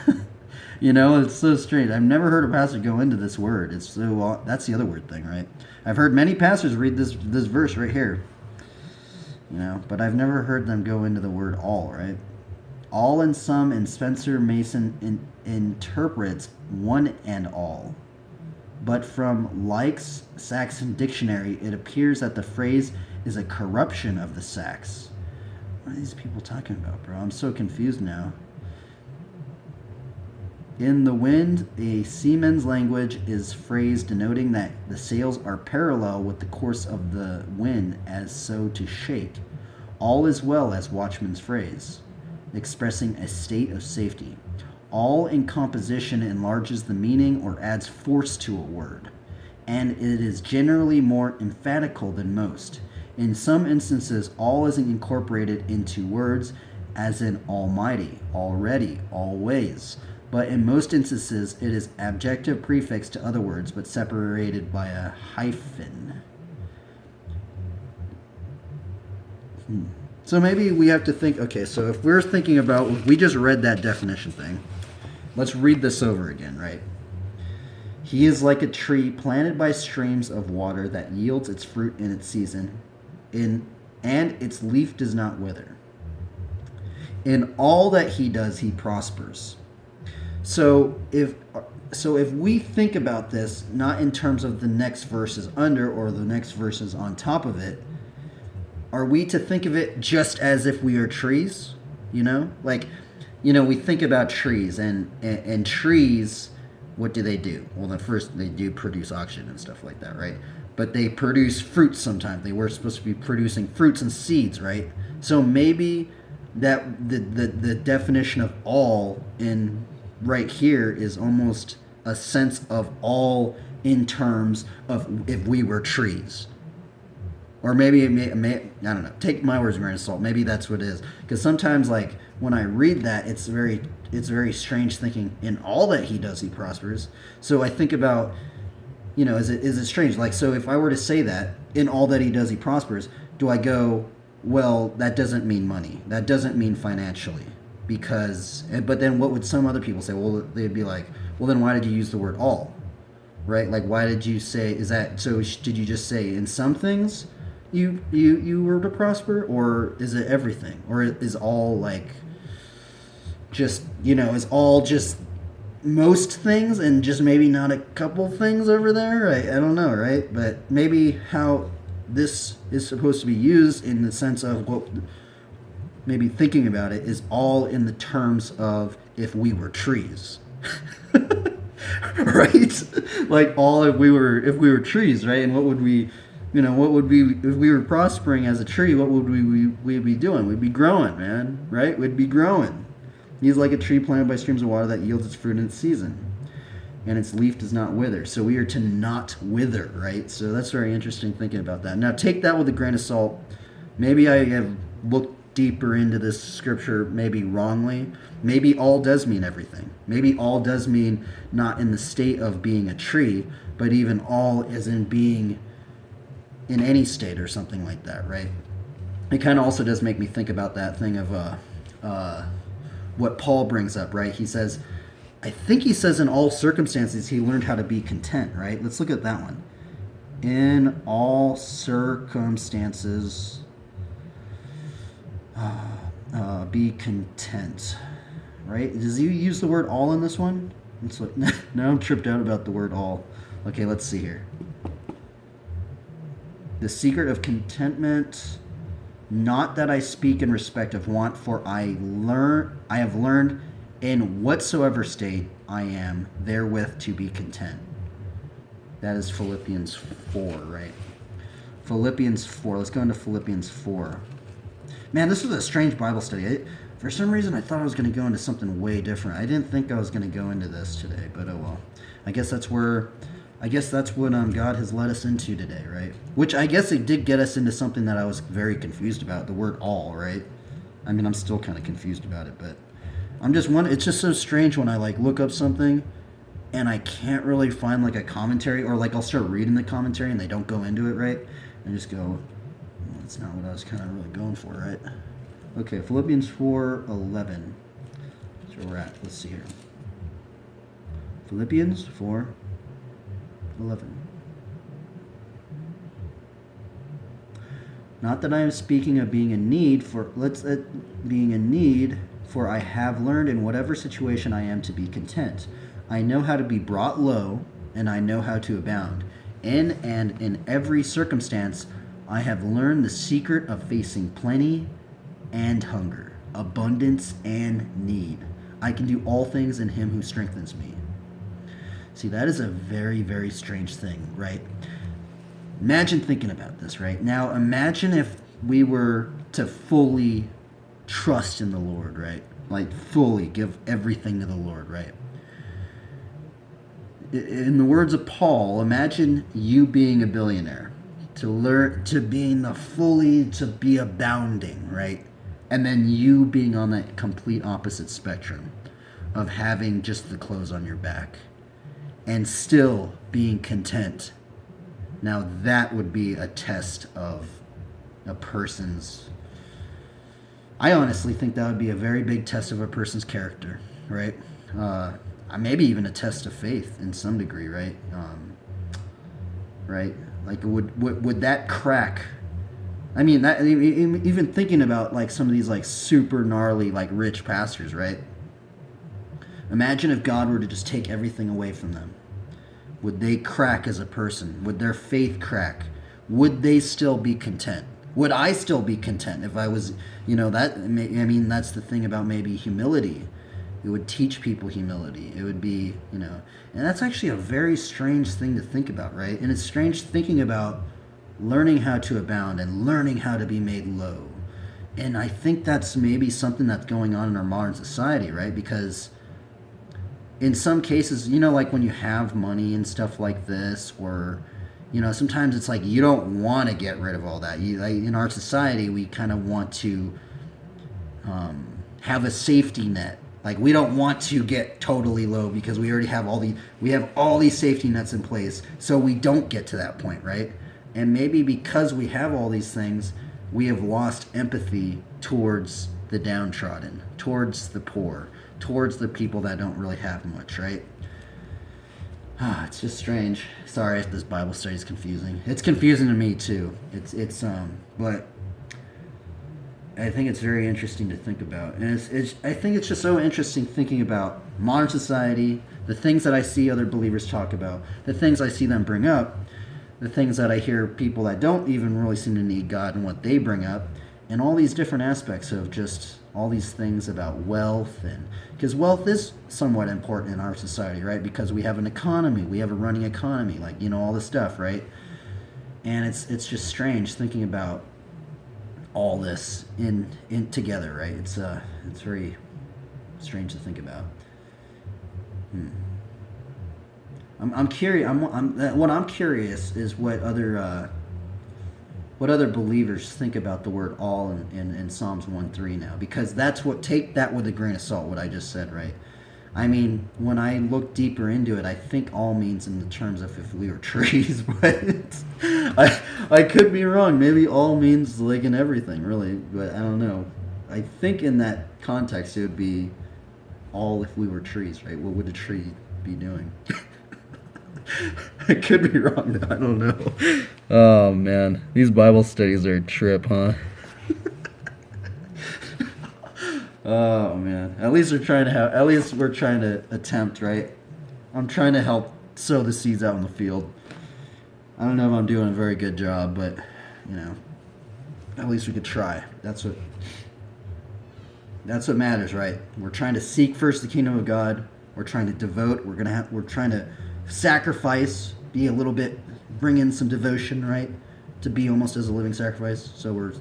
You know, it's so strange. I've never heard a pastor go into this word. It's so that's the other weird thing, right? I've heard many pastors read this verse right here. You know, but I've never heard them go into the word all, right? All in some, and Spencer Mason interprets one and all. But from Lyke's Saxon Dictionary, it appears that the phrase is a corruption of the Sax. What are these people talking about, bro? I'm so confused now. In the wind, a seaman's language is phrase denoting that the sails are parallel with the course of the wind as so to shake. All is well as watchman's phrase, expressing a state of safety. All in composition enlarges the meaning or adds force to a word, and it is generally more emphatical than most. In some instances, all is incorporated into words, as in almighty, already, always. But in most instances, it is adjective prefix to other words, but separated by a hyphen. So maybe we have to think, okay, so if we're thinking about, we just read that definition thing. Let's read this over again, right? He is like a tree planted by streams of water that yields its fruit in its season, and its leaf does not wither. In all that he does, he prospers. So if we think about this not in terms of the next verses under or the next verses on top of it, are we to think of it just as if we are trees? Like, we think about trees and trees. What do? Well, at first they do produce oxygen and stuff like that, right? But they produce fruits sometimes. They were supposed to be producing fruits and seeds, right? So maybe that the definition of all in right here is almost a sense of all in terms of if we were trees. Or maybe I don't know. Take my words with a grain of salt. Maybe that's what it is. Because sometimes, like when I read that, it's very strange thinking. In all that he does, he prospers. So I think about, is it strange? Like, so if I were to say that in all that he does, he prospers, do I go, well, that doesn't mean money. That doesn't mean financially. But then what would some other people say? Well, they'd be like, well, then why did you use the word all? Right? Like, why did you say? Did you just say in some things? You were to prosper, or is it everything, or is all like just is all just most things and just maybe not a couple things over there, right? I don't know, right? But maybe how this is supposed to be used in the sense of what maybe thinking about it is all in the terms of if we were trees. Right? Like all if we were trees, right? And what would we if we were prospering as a tree, what would we be doing? We'd be growing, man, right? We'd be growing. He's like a tree planted by streams of water that yields its fruit in its season, and its leaf does not wither. So we are to not wither, right? So that's very interesting thinking about that. Now take that with a grain of salt. Maybe I have looked deeper into this scripture, maybe wrongly. Maybe all does mean everything. Maybe all does mean not in the state of being a tree, but even all as in being in any state or something like that, right? It kind of also does make me think about that thing of what Paul brings up, right? I think he says in all circumstances he learned how to be content, right? Let's look at that one. In all circumstances, be content, right? Does he use the word all in this one? It's like, now I'm tripped out about the word all. Okay, let's see here. The secret of contentment, not that I speak in respect of want, for I have learned in whatsoever state I am therewith to be content. That is Philippians 4, right? Philippians 4. Let's go into Philippians 4. Man, this was a strange Bible study. For some reason, I thought I was going to go into something way different. I didn't think I was going to go into this today, but oh well. I guess that's what God has led us into today, right? Which I guess it did get us into something that I was very confused about, the word all, right? I mean, I'm still kind of confused about it, but it's just so strange when I like look up something and I can't really find like a commentary, or like I'll start reading the commentary and they don't go into it, right? And just go, well, that's not what I was kind of really going for, right? Okay, Philippians 4:11. That's where we're at. Let's see here. Philippians 4:11. Not that I am speaking of being in need, for I have learned in whatever situation I am to be content. I know how to be brought low, and I know how to abound. In every circumstance, I have learned the secret of facing plenty and hunger, abundance and need. I can do all things in him who strengthens me. See, that is a very, very strange thing, right? Imagine thinking about this, right? Now, imagine if we were to fully trust in the Lord, right? Like, fully give everything to the Lord, right? In the words of Paul, imagine you being a billionaire, to be abounding, right? And then you being on that complete opposite spectrum of having just the clothes on your back and still being content. Now that would be a test of a person's I honestly think that would be a very big test of a person's character, right? Uh, Maybe even a test of faith in some degree, right? Right? Like, would that crack? I mean, that even thinking about like some of these like super gnarly like rich pastors, right? Imagine if God were to just take everything away from them. Would they crack as a person? Would their faith crack? Would they still be content? Would I still be content if I was, that, I mean, that's the thing about maybe humility. It would teach people humility. It would be, and that's actually a very strange thing to think about, right? And it's strange thinking about learning how to abound and learning how to be made low. And I think that's maybe something that's going on in our modern society, right? Because in some cases, like when you have money and stuff like this, or, sometimes it's like you don't want to get rid of all that. In our society, we kind of want to have a safety net. Like we don't want to get totally low because we already have all these safety nets in place, so we don't get to that point, right? And maybe because we have all these things, we have lost empathy towards the downtrodden, towards the poor, towards the people that don't really have much, right? It's just strange. Sorry if this Bible study is confusing. It's confusing to me too. But I think it's very interesting to think about, and I think it's just so interesting thinking about modern society, the things that I see other believers talk about, the things I see them bring up, the things that I hear people that don't even really seem to need God and what they bring up, and all these different aspects of just all these things about wealth, and because wealth is somewhat important in our society, right? Because we have an economy, we have a running economy, like all this stuff, right? And it's just strange thinking about all this in together, right? It's very strange to think about. I'm curious. What I'm curious is what other believers think about the word all in Psalms 1:3 now, because take that with a grain of salt, what I just said, right? I mean, when I look deeper into it, I think all means in the terms of if we were trees, but I could be wrong. Maybe all means like in everything, really, but I don't know. I think in that context, it would be all if we were trees, right? What would a tree be doing? I could be wrong, though. I don't know. Oh, man. These Bible studies are a trip, huh? Oh, man. At least we're trying to attempt, right? I'm trying to help sow the seeds out in the field. I don't know if I'm doing a very good job, but, at least we could try. That's what matters, right? We're trying to seek first the kingdom of God. We're trying to devote. We're trying to sacrifice, bring in some devotion, right? To be almost as a living sacrifice. So we're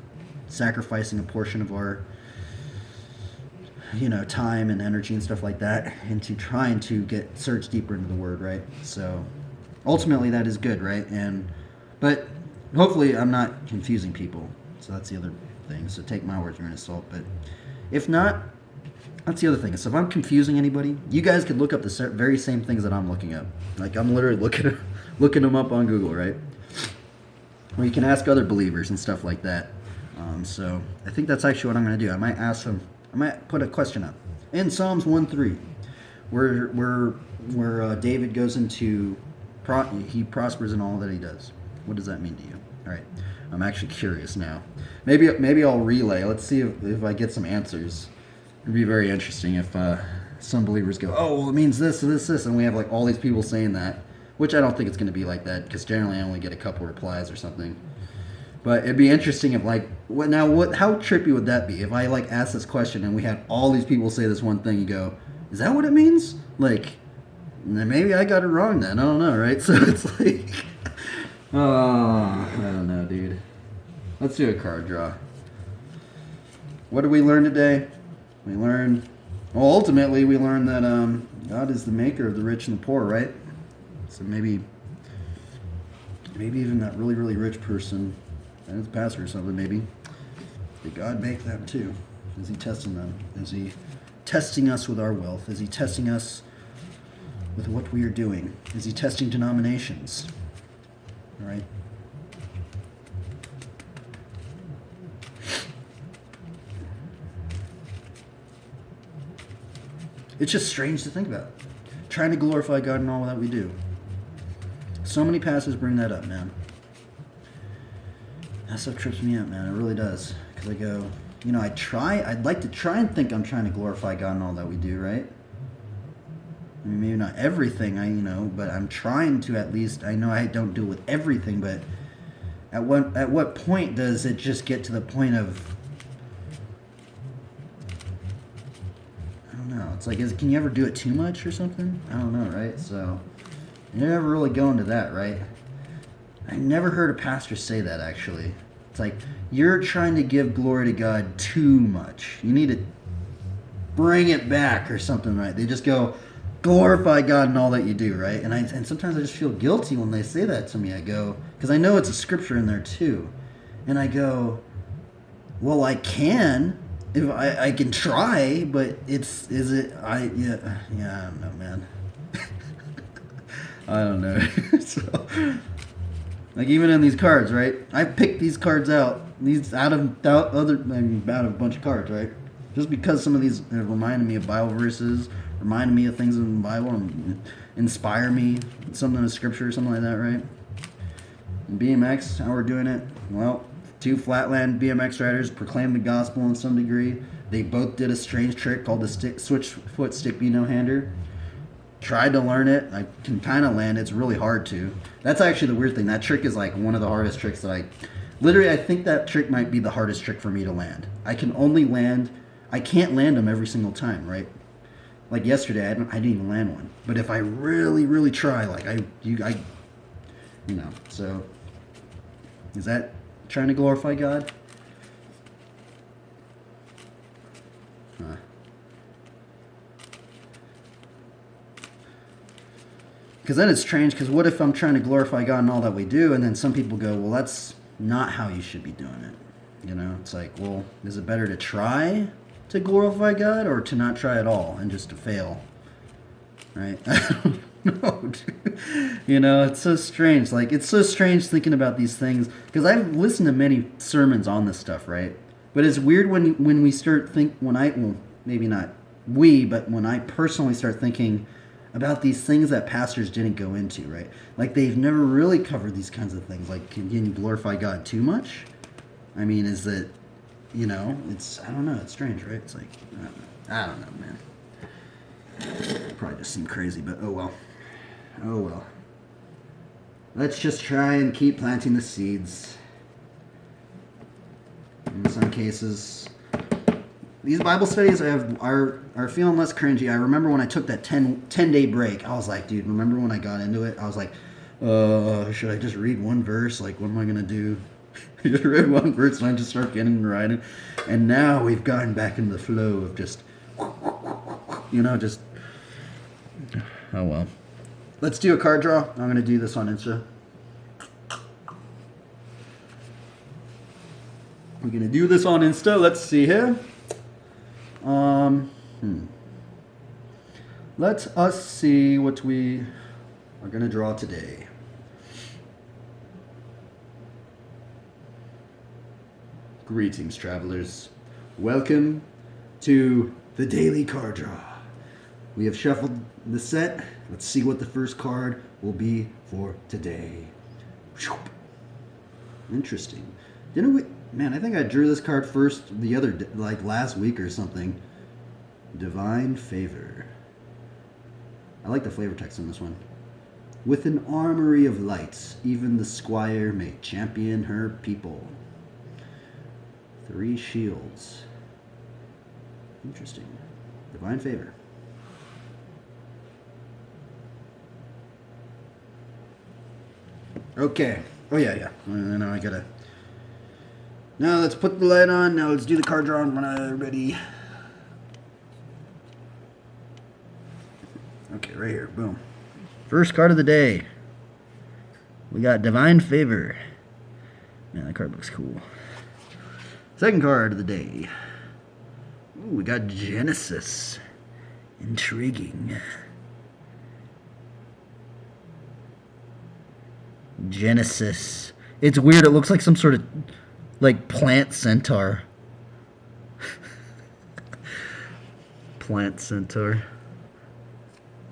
sacrificing a portion of our, time and energy and stuff like that into trying to search deeper into the Word, right? So ultimately that is good, right? But hopefully I'm not confusing people. So that's the other thing. So take my words with a grain of salt. But if not, that's the other thing. So if I'm confusing anybody, you guys could look up the very same things that I'm looking up. Like I'm literally looking them up on Google, right? Or you can ask other believers and stuff like that. So I think that's actually what I'm going to do. I might ask them. I might put a question up in Psalms 1:3, where David goes into he prospers in all that he does. What does that mean to you? All right, I'm actually curious now. Maybe I'll relay. Let's see if I get some answers. It'd be very interesting if some believers go, oh, well, it means this, and we have like all these people saying that, which I don't think it's going to be like that, because generally I only get a couple replies or something. But it'd be interesting if how trippy would that be if I like ask this question and we had all these people say this one thing and go, is that what it means? Like, maybe I got it wrong then. I don't know, right? So it's like, oh, I don't know, dude. Let's do a card draw. What did we learn today? Ultimately we learned that God is the maker of the rich and the poor, right? So maybe even that really, really rich person, and it's a pastor or something, maybe, did God make them too? Is he testing them? Is he testing us with our wealth? Is he testing us with what we are doing? Is he testing denominations? All right? It's just strange to think about. Trying to glorify God in all that we do. So many pastors bring that up, man. That stuff trips me out, man. It really does. Because I go, I'd like to try and think I'm trying to glorify God in all that we do, right? I mean, maybe not everything, but I'm trying to at least. I know I don't do it with everything, but at what point does it just get to the point of, I don't know. It's like, can you ever do it too much or something? I don't know, right? So, you never really go into that, right? I never heard a pastor say that, actually. It's like, you're trying to give glory to God too much. You need to bring it back or something, right? They just go, glorify God in all that you do, right? And sometimes I just feel guilty when they say that to me. I go, because I know it's a scripture in there too. And I go, well, I can. If I can try, but I don't know, man. I don't know. So, like, even in these cards, right? I picked these cards out. These out of a bunch of cards, right? Just because some of these have reminded me of Bible verses, reminded me of things in the Bible, and inspire me, something in the scripture or something like that, right? In BMX, how we're doing it? Well, 2 Flatland BMX riders proclaimed the gospel in some degree. They both did a strange trick called the switch foot stick no-hander. Tried to learn it. I can kind of land. It's really hard to. That's actually the weird thing. That trick is like one of the hardest tricks that I think that trick might be the hardest trick for me to land. I can't land them every single time, right? Like yesterday, I didn't even land one. But if I really, really try, so is that trying to glorify God? Because then it's strange, because what if I'm trying to glorify God in all that we do, and then some people go, well, that's not how you should be doing it. It's like, well, is it better to try to glorify God or to not try at all and just to fail? Right? I don't know, dude. It's so strange. Like, it's so strange thinking about these things, because I've listened to many sermons on this stuff, right? But it's weird when we start maybe not we, but when I personally start thinking about these things that pastors didn't go into, right? Like, they've never really covered these kinds of things. Like, can you glorify God too much? I mean, is it, it's, I don't know, it's strange, right? It's like, I don't know, man. Probably just seem crazy, but oh well. Let's just try and keep planting the seeds. In some cases, these Bible studies are feeling less cringy. I remember when I took that 10-day break, I was like, dude, remember when I got into it? I was like, should I just read one verse? Like, what am I going to do? I just read one verse and I just start getting writing. And now we've gotten back into the flow of just, oh well. Let's do a card draw. I'm going to do this on Insta. We're going to do this on Insta. Let's see here. Let us see what we are going to draw today. Greetings, travelers. Welcome to the daily card draw. We have shuffled the set. Let's see what the first card will be for today. Interesting. Didn't we? Man, I think I drew this card first last week or something. Divine favor. I like the flavor text on this one. With an armory of lights, even the squire may champion her people. 3 shields. Interesting. Divine favor. Okay. Oh yeah. Now I gotta. Now let's put the light on. Now let's do the card draw in front of everybody. Okay, right here. Boom. First card of the day. We got Divine Favor. Man, that card looks cool. Second card of the day. Ooh, we got Genesis. Intriguing. Genesis. It's weird. It looks like some sort of plant centaur. Plant centaur.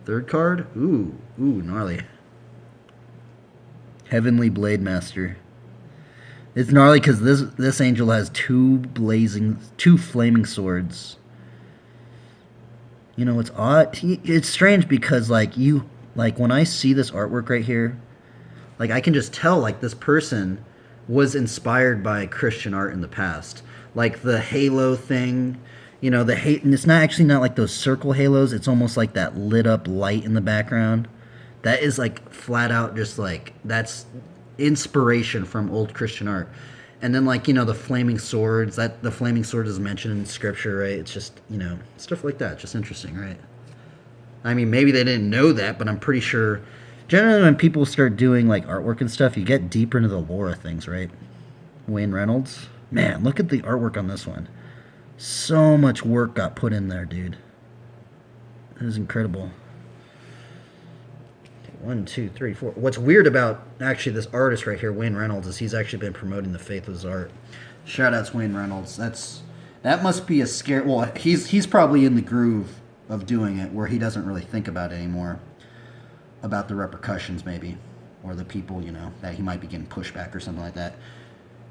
Third card? Ooh, gnarly. Heavenly Blade Master. It's gnarly because this angel has two flaming swords. You know, it's odd. It's strange because like when I see this artwork right here, like I can just tell like this person was inspired by Christian art in the past. Like the halo thing, you know, and it's not like those circle halos. It's almost like that lit up light in the background. That is like flat out just like that's inspiration from old Christian art. And then like, you know, the flaming swords, that the flaming sword is mentioned in scripture, right? It's just, you know, stuff like that. Just interesting, right? I mean, maybe they didn't know that, but I'm pretty sure generally when people start doing like artwork and stuff, you get deeper into the lore of things, right? Wayne Reynolds. Man, look at the artwork on this one. So much work got put in there, dude. It is incredible. 1, 2, 3, 4. What's weird about actually this artist right here, Wayne Reynolds, is he's actually been promoting the faith with his art. Shout out to Wayne Reynolds. That must be a scare. Well, he's probably in the groove of doing it where he doesn't really think about it anymore, about the repercussions maybe, or the people, you know, that he might be getting pushback or something like that,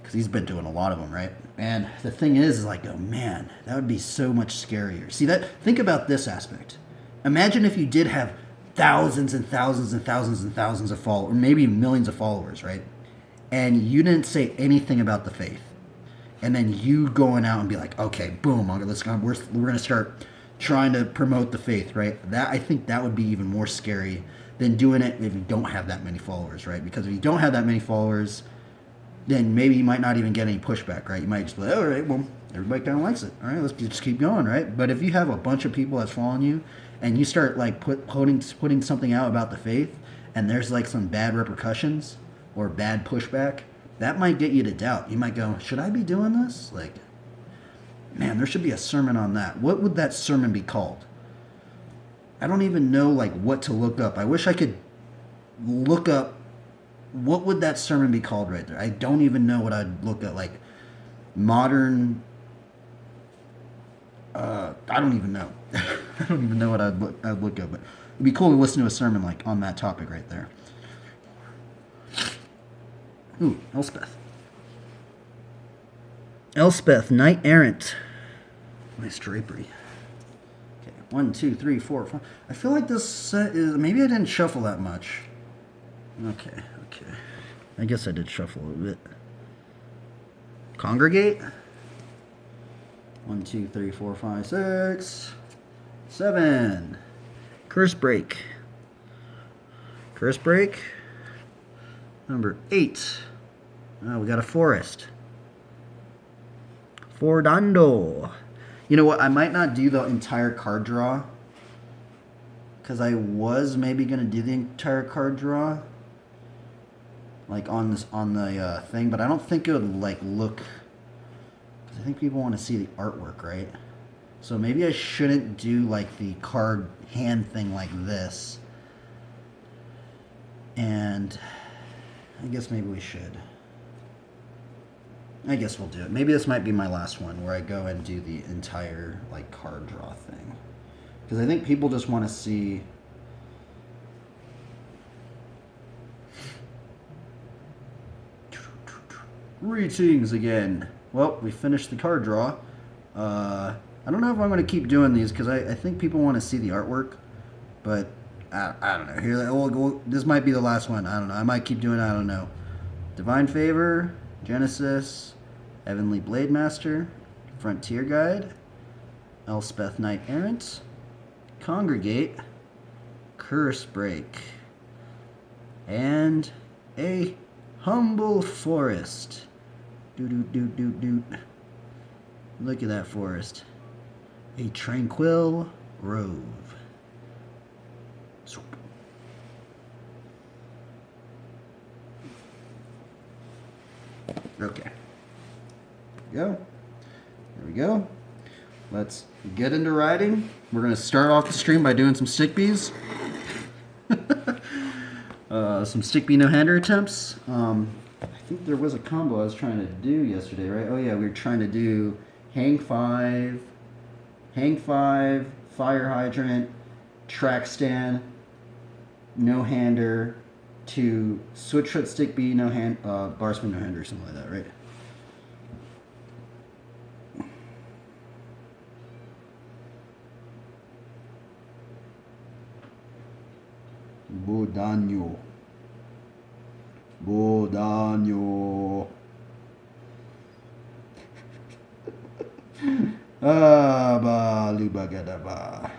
because he's been doing a lot of them, right? And the thing is like, oh man, that would be so much scarier. See that? Think about this aspect. Imagine if you did have thousands and thousands and thousands and thousands of followers, or maybe millions of followers, right? And you didn't say anything about the faith, and then you going out and be like, okay, boom, we're gonna start trying to promote the faith, right? I think that would be even more scary than doing it if you don't have that many followers, right? Because if you don't have that many followers, then maybe you might not even get any pushback, right? You might just be like, all right, well, everybody kind of likes it. All right, let's just keep going, right? But if you have a bunch of people that's following you, and you start like putting something out about the faith, and there's like some bad repercussions or bad pushback, that might get you to doubt. You might go, should I be doing this? Like, man, there should be a sermon on that. What would that sermon be called? I don't even know like what to look up. I wish I could look up what would that sermon be called right there. I don't even know what I'd look at, like modern. I don't even know. I don't even know what I'd look up, but it'd be cool to listen to a sermon like on that topic right there. Ooh, Elspeth. Elspeth, knight errant. Nice drapery. Okay, 1, 2, 3, 4, 5. I feel like this set is maybe I didn't shuffle that much. Okay. I guess I did shuffle a little bit. Congregate. 1, 2, 3, 4, 5, 6, 7. Curse break. Curse break. Number 8. Oh, we got a forest. Fordando. You know what? I might not do the entire card draw, because I was maybe gonna do the entire card draw, like on the thing, but I don't think it would like look. I think people want to see the artwork, right? So maybe I shouldn't do like the card hand thing like this. And I guess maybe we should. I guess we'll do it. Maybe this might be my last one where I go and do the entire like card draw thing. Because I think people just want to see. Greetings again. Well, we finished the card draw. I don't know if I'm going to keep doing these because I think people want to see the artwork, but I don't know. Here, this might be the last one. I don't know. I might keep doing it. I don't know. Divine Favor, Genesis, Heavenly Blade Master, Frontier Guide, Elspeth Knight Errant, Congregate, Curse Break, and a Humble Forest. Doot. Look at that forest. A tranquil grove. Okay. There we go. Let's get into writing. We're going to start off the stream by doing some stick bees. Some stick bee no-hander attempts. I think there was a combo I was trying to do yesterday, right? Oh yeah, we were trying to do hang 5, fire hydrant, track stand, no hander, to switch foot stick B, no hand, bar spin, no hander, something like that, right? Bodano. Bodano. Ba lubagadaba.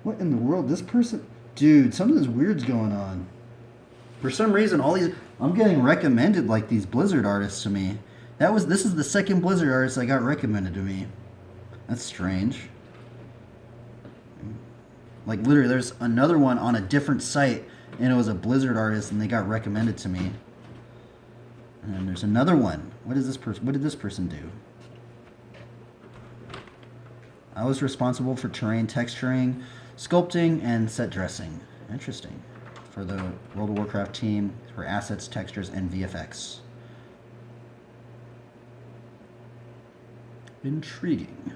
What in the world? This person, dude, something's weird's going on. For some reason, all these I'm getting recommended like these Blizzard artists to me. This is the second Blizzard artist that got recommended to me. That's strange. Like literally, there's another one on a different site, and it was a Blizzard artist, and they got recommended to me. And there's another one. What is this person? What did this person do? I was responsible for terrain texturing, sculpting, and set dressing. Interesting. For the World of Warcraft team, for assets, textures, and VFX. Intriguing.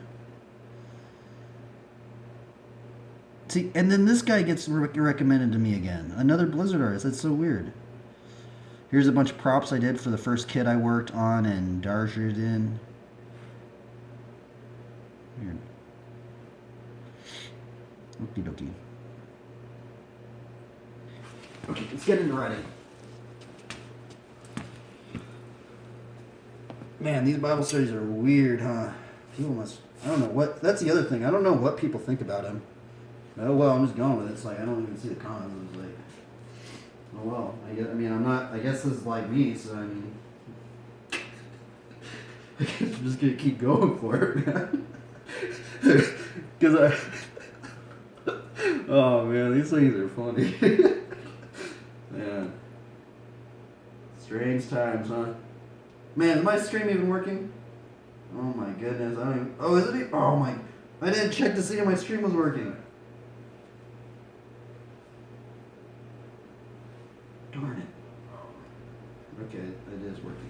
See, and then this guy gets recommended to me again. Another Blizzard artist. That's so weird. Here's a bunch of props I did for the first kit I worked on in Darjeeling. Weird. Okie dokie. Okay, let's get into writing. Man, these Bible studies are weird, huh? People must, I don't know what, that's the other thing. I don't know what people think about him. Oh, well, I'm just going with it. It's like, I don't even see the cons. It's like, oh, well, I guess this is like me, so I mean, I guess I'm just going to keep going for it, man. Because oh, man, these things are funny. Yeah. Strange times, huh? Man, is my stream even working? Oh my goodness, I don't even... Oh, is it? Oh my... I didn't check to see if my stream was working. Darn it. Okay, it is working.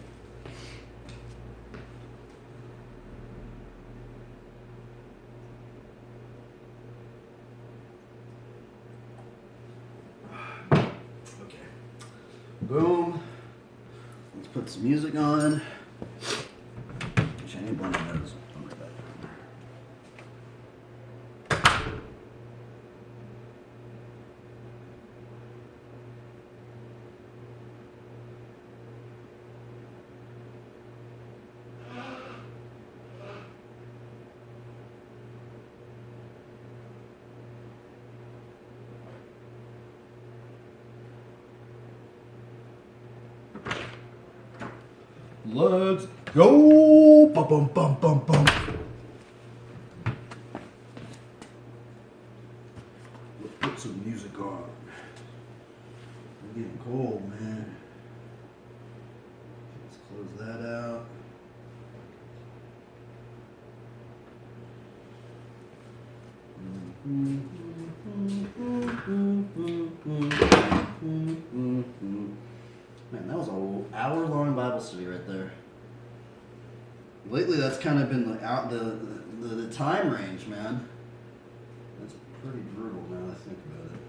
Okay. Boom. Let's put some music on. Which I need one of those. I'll be back. Let's go! Bum bum bum bum bum. Let's put some music on. I'm getting cold, man. Let's close that out. Man, that was an hour-long Bible study right there. Lately, that's kind of been the time range, man. That's pretty brutal now that I think about it.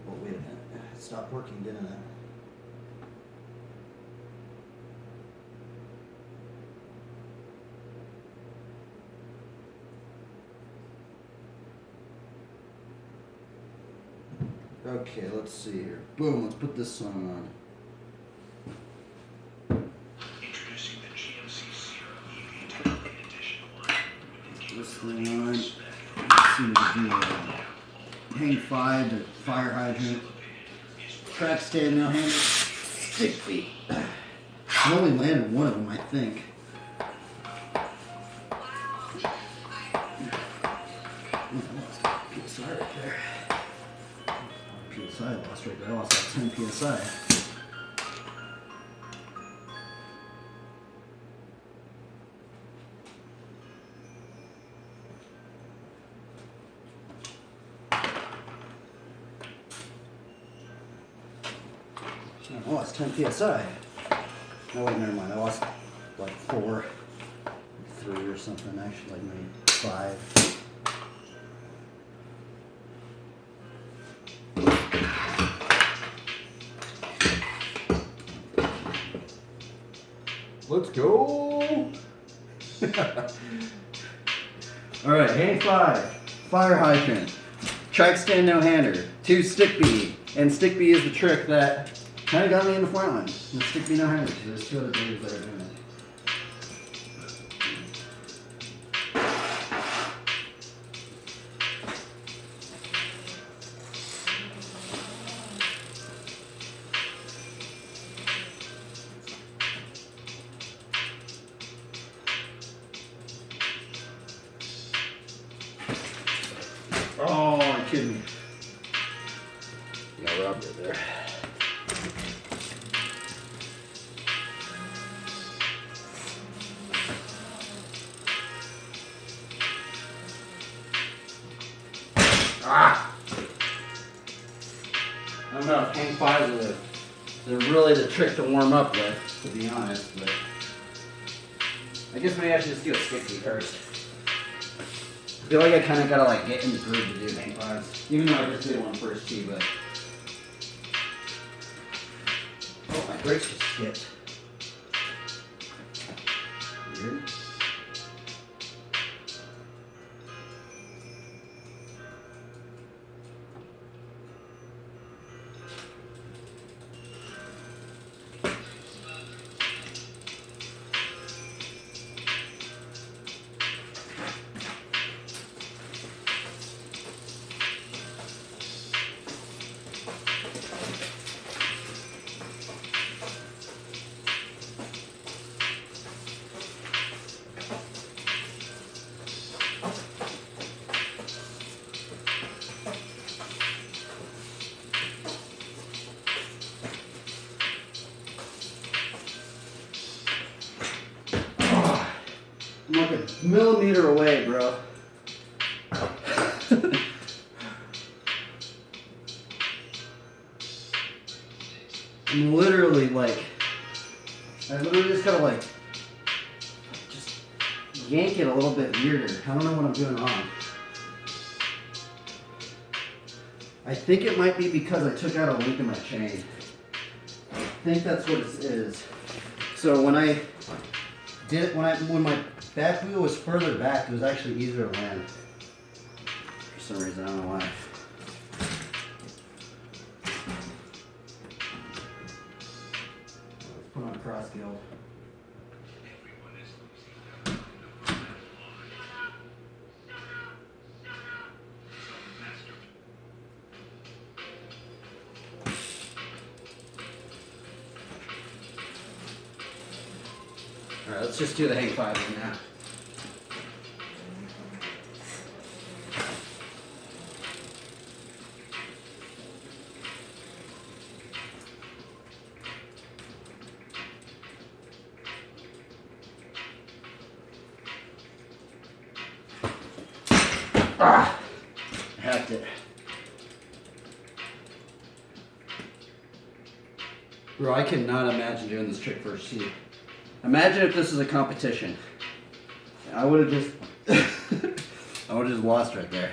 Oh, wait a minute. It stopped working, didn't it? Okay, let's see here. Boom, let's put this song on. Introducing the GMC Sierra EV Edition line. This thing on. Let's see what we do. Hang 5 to fire hydrant. Track stand now, handle. Stick feet. I only landed one of them, I think. PSI right there. PSI lost right there. I lost like 10 PSI. I lost 10 PSI. No, wait, never mind. I lost like 4, 3 or something. Actually, like maybe 5. Let's go. All right, hang 5. Fire hydrant. Track stand no hander. 2 stick bee. And stick bee is the trick that kind of got me in the Flatland. The stick bee no hander. There's 2 other dudes that are doing it. Oh, you're kidding me. You got robbed right there. Ah! I don't know if hang 5s they're really the trick to warm up with, to be honest, but I guess maybe I should just do a stick bee first. I feel like I kind of gotta like get in the groove to do hang 5s, even though I just did one first tee, but oh, my brakes just skipped. Weird. I'm like a millimeter away, bro. I'm literally like, I literally just gotta like, just yank it a little bit weirder. I don't know what I'm doing wrong. I think it might be because I took out a link in my chain. I think that's what it is. So when I did it, when my back wheel was further back, it was actually easier to land. For some reason, I don't know why. Let's put on a cross guild. All right, let's just do the hang 5 now. Ah! I hacked it. Bro, I cannot imagine doing this trick first tee. Imagine if this was a competition. I would have just I would have just lost right there.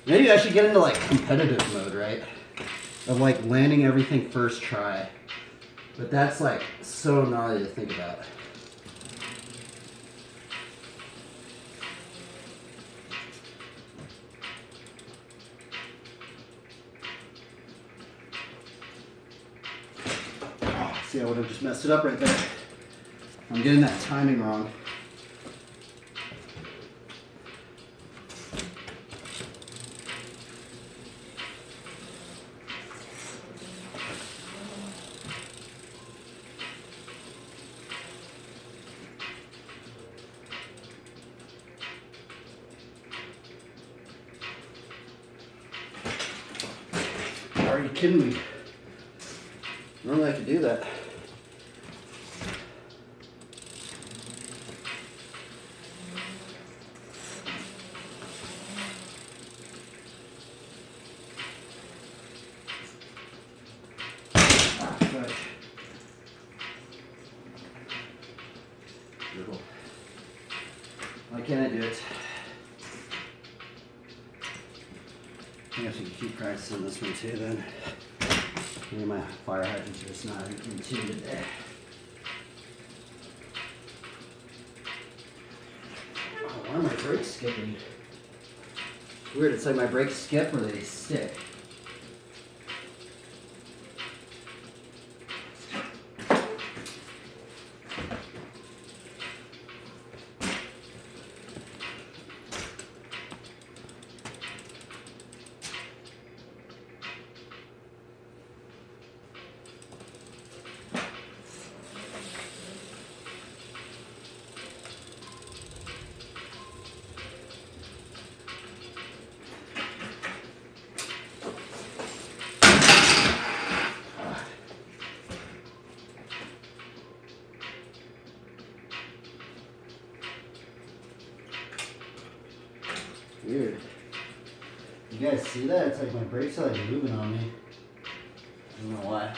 Maybe I should get into like competitive mode, right? Of like landing everything first try. But that's like so gnarly to think about. Oh, see, I would have just messed it up right there. I'm getting that timing wrong. Are you kidding me? Normally I could do that. brutal. Why can't I do it? I guess we can keep practicing this one too then. Maybe my fire hydrants are just not in tune today. Oh, why are my brakes skipping? It's weird, it's like my brakes skip or they stick. Weird. You guys see that? It's like my brakes are like moving on me. I don't know why.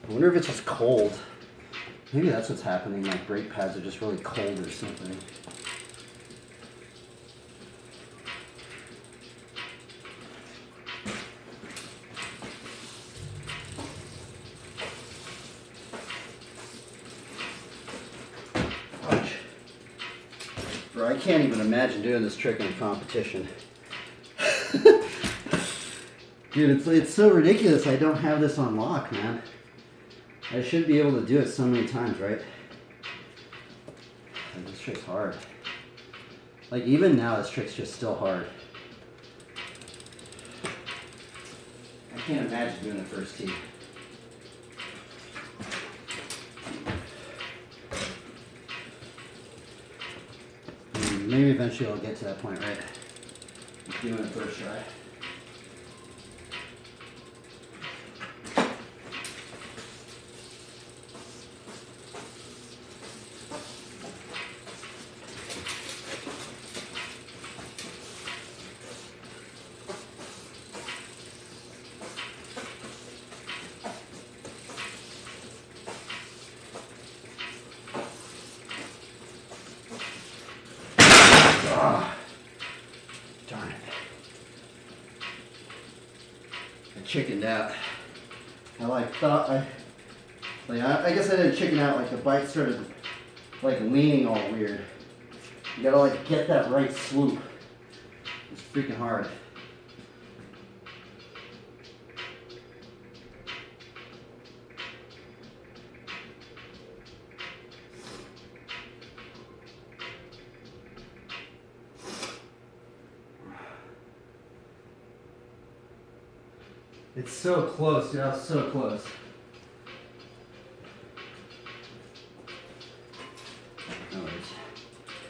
I wonder if it's just cold. Maybe that's what's happening. My brake pads are just really cold or something. Bro, I can't even imagine doing this trick in a competition. Dude, it's so ridiculous I don't have this on lock, man. I should be able to do it so many times, right? And this trick's hard. Like, even now, this trick's just still hard. I can't imagine doing the first tee. Maybe eventually I'll get to that point, right? Doing it first try. Darn it. I chickened out. I guess I didn't chicken out, like the bike started like leaning all weird. You gotta like get that right swoop. It's freaking hard. It's so close, dude. I was so close.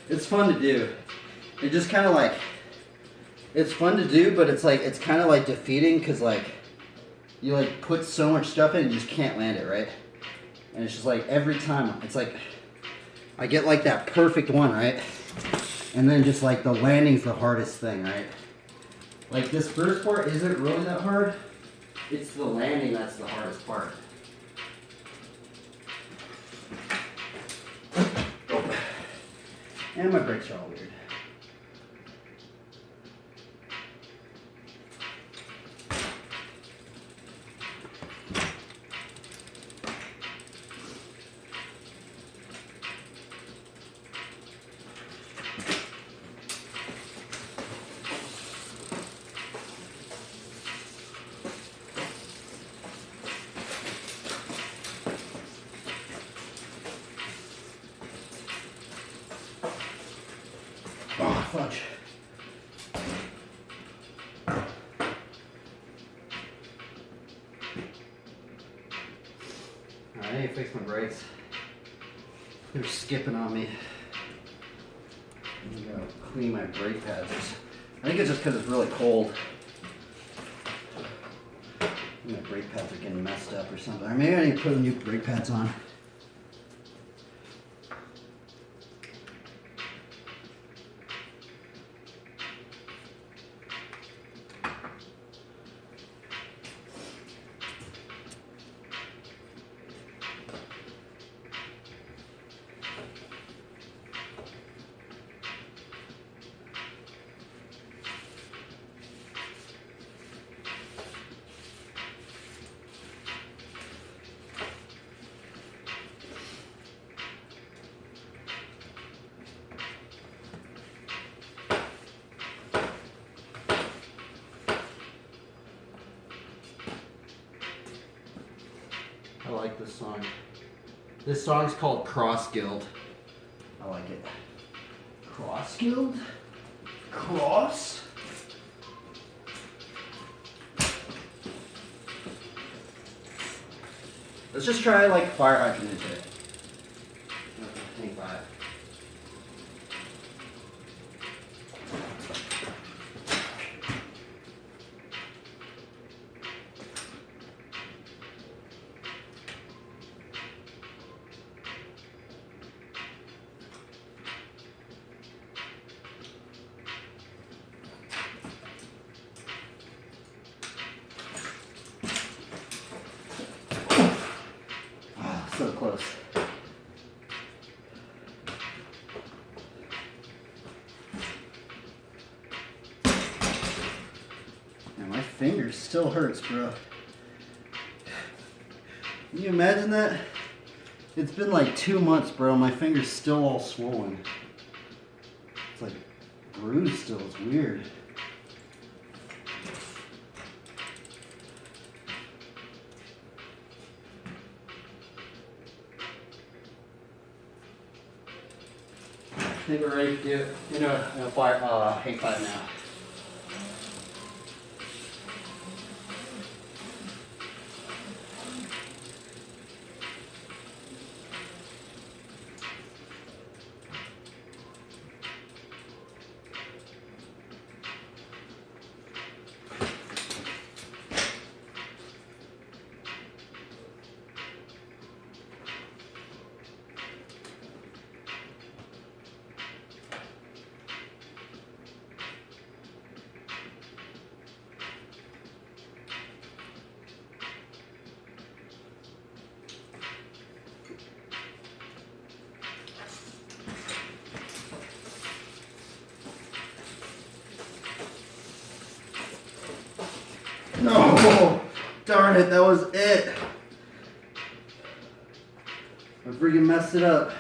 It's fun to do. It just kind of like, it's fun to do, but it's like, it's kind of like defeating because like, you like put so much stuff in and you just can't land it, right? And it's just like every time, it's like, I get like that perfect one, right? And then just like the landing's the hardest thing, right? Like this first part isn't really that hard. It's the landing that's the hardest part. And my brakes are all weird. Oh, fudge. Alright, I need to fix my brakes. They're skipping on me. I'm gonna clean my brake pads. I think it's just because it's really cold. My brake pads are getting messed up or something. Or maybe I need to put new brake pads on. like this song. This song's called Cross Guild. I like it. Cross Guild? Cross? Let's just try like fire hydrant into it. Hang by it. So close. And my finger still hurts, bro. Can you imagine that? It's been like 2 months, bro. My finger's still all swollen. It's like bruised still. It's weird. I think we're ready to do it. Fire, hang five now. No! Darn it, that was it. I freaking messed it up.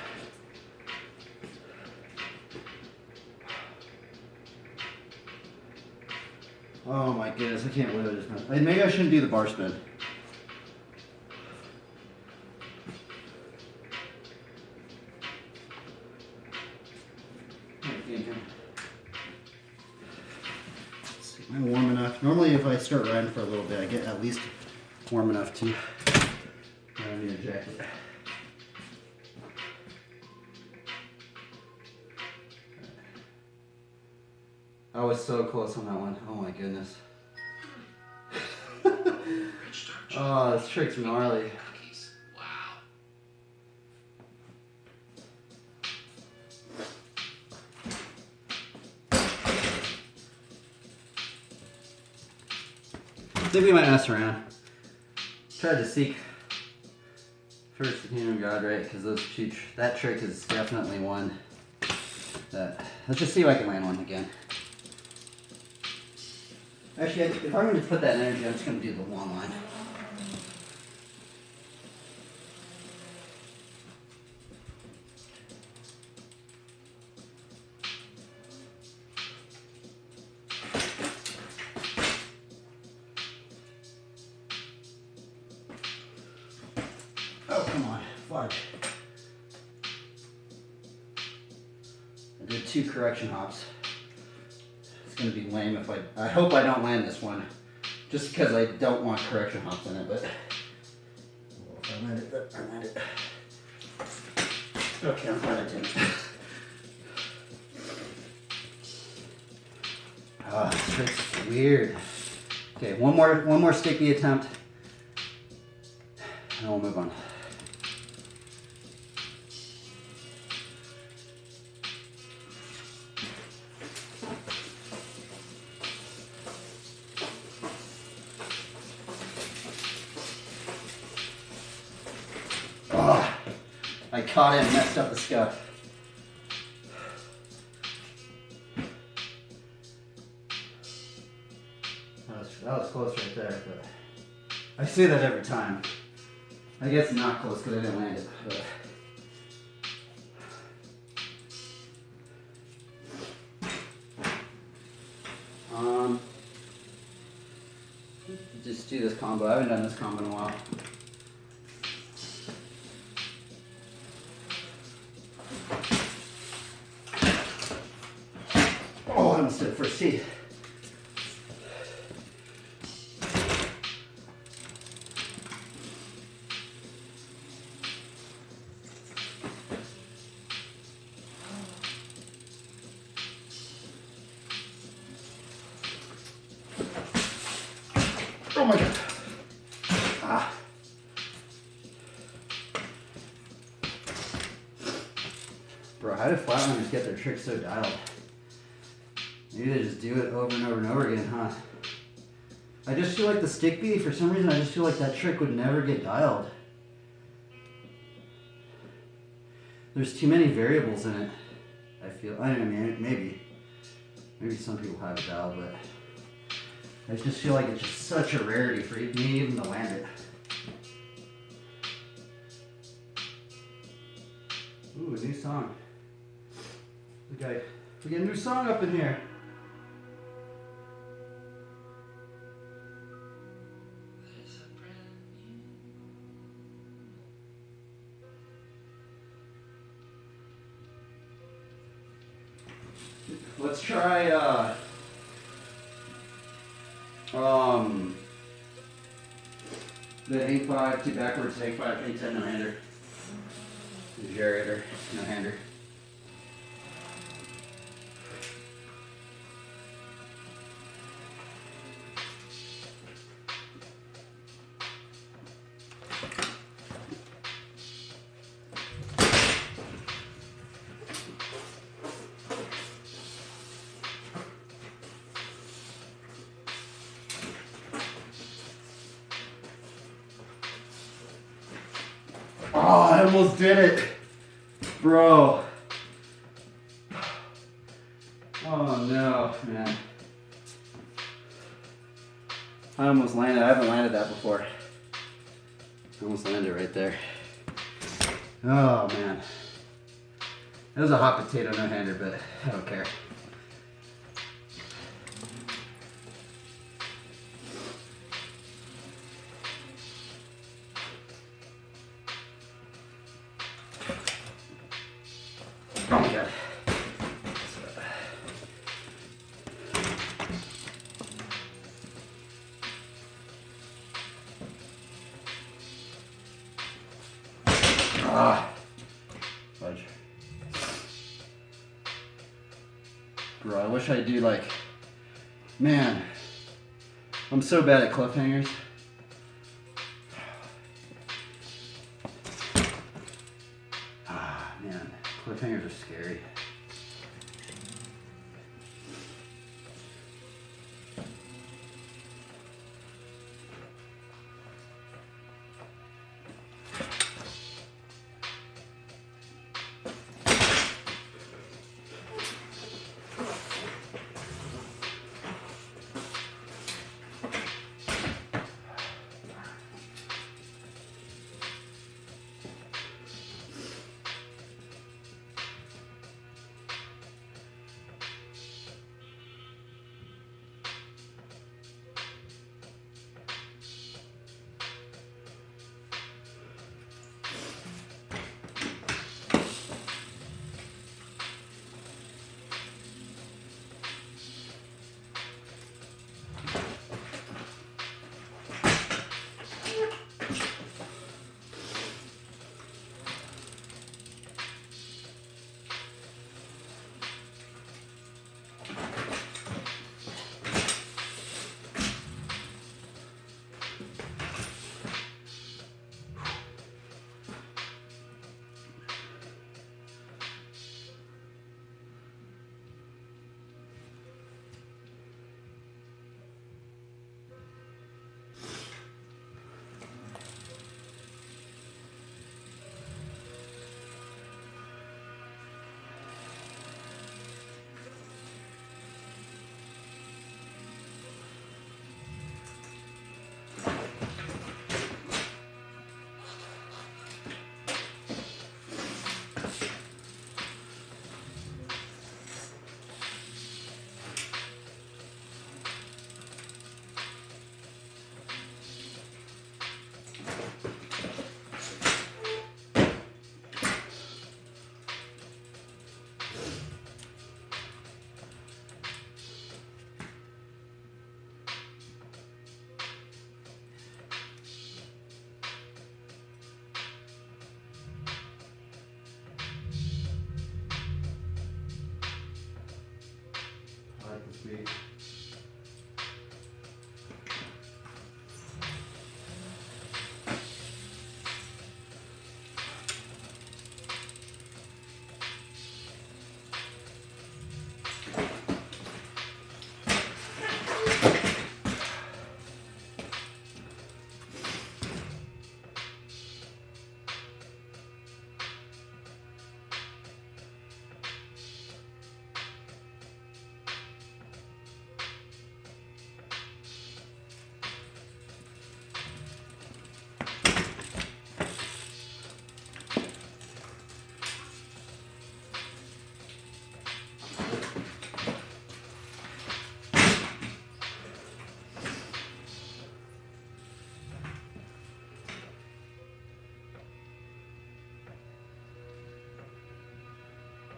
Oh my goodness, I can't believe I just messed. Maybe I shouldn't do the bar spin. Am I warm enough? Normally if I start riding for a little bit, I get at least warm enough to, I don't need a jacket. I was so close on that one. Oh my goodness. Oh, this trick's gnarly. I think we might mess around. Try to seek first the kingdom of God, right? Because that trick is definitely one that. Let's just see if I can land one again. Actually, if I'm going to put that energy, I'm just going to do the long line. Oh, come on. Fudge. I did 2 correction hops. It's going to be lame if I hope I don't land this one. Just because I don't want correction hops in it, but well, if I land it, I land it. Okay, I'm glad I didn't. Oh, this trick's weird. Okay, one more sticky attempt, and we'll move on. Oh, I caught it and messed up the scuff. That was close right there, but I say that every time. I guess not close because I didn't land it. But. Just do this combo. I haven't done this combo in a while. first tee. Oh my God. Ah. Bro, how do Flatlanders get their tricks so dialed? Maybe they just do it over and over and over again, huh? I just feel like the stick bee, for some reason, I just feel like that trick would never get dialed. There's too many variables in it. I feel, I don't know, maybe some people have it dialed, but I just feel like it's just such a rarity for me even to land it. Ooh, a new song. We got a new song up in here. Let's try the 8-5, 2 backwards, 8-5, 8-10 no-hander. Gyrator, no-hander. Oh, I almost did it, bro. Oh no, man. I almost landed. I haven't landed that before. I almost landed right there. Oh man. It was a hot potato no-hander, but I don't care. Oh my God. Ah, fudge. Bro, I wish I do like, man, I'm so bad at cliffhangers. Ah, man, cliffhangers are scary.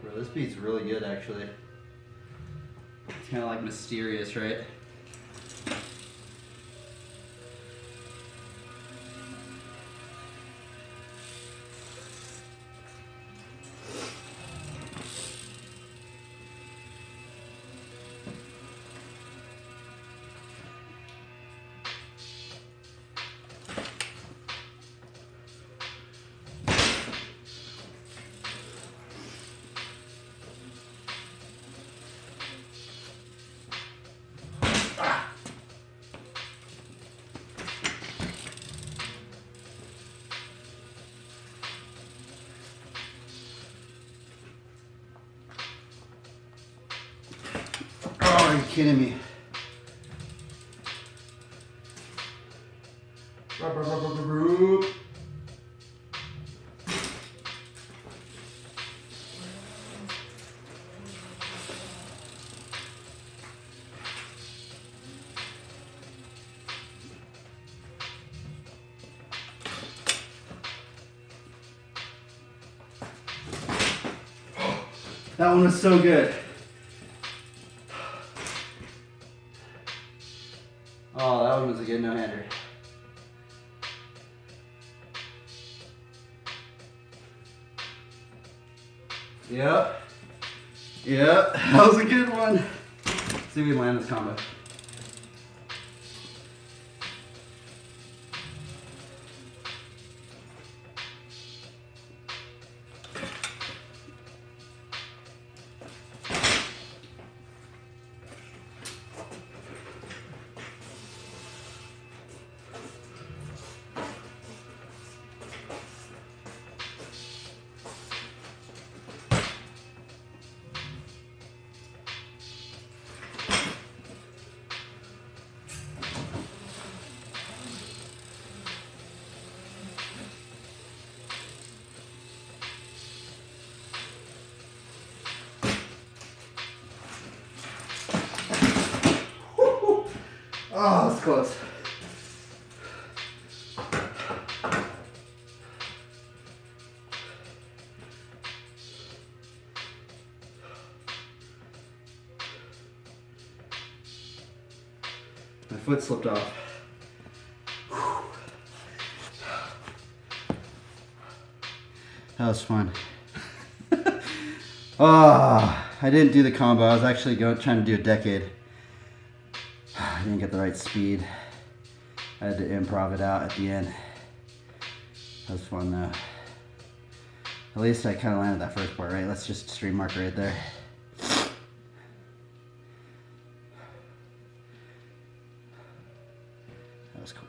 Bro, this beat's really good, actually. It's kind of like mysterious, right? Oh, are you kidding me? That one was so good. Oh, that one was a good no-hander. Yep. Yep. That was a good one. Let's see if we can land this combo. Oh, that's close. My foot slipped off. That was fun. Oh, I didn't do the combo. I was actually trying to do a decade. I didn't get the right speed. I had to improv it out at the end. That was fun though. At least I kind of landed that first part right. Let's just stream mark right there. That was cool.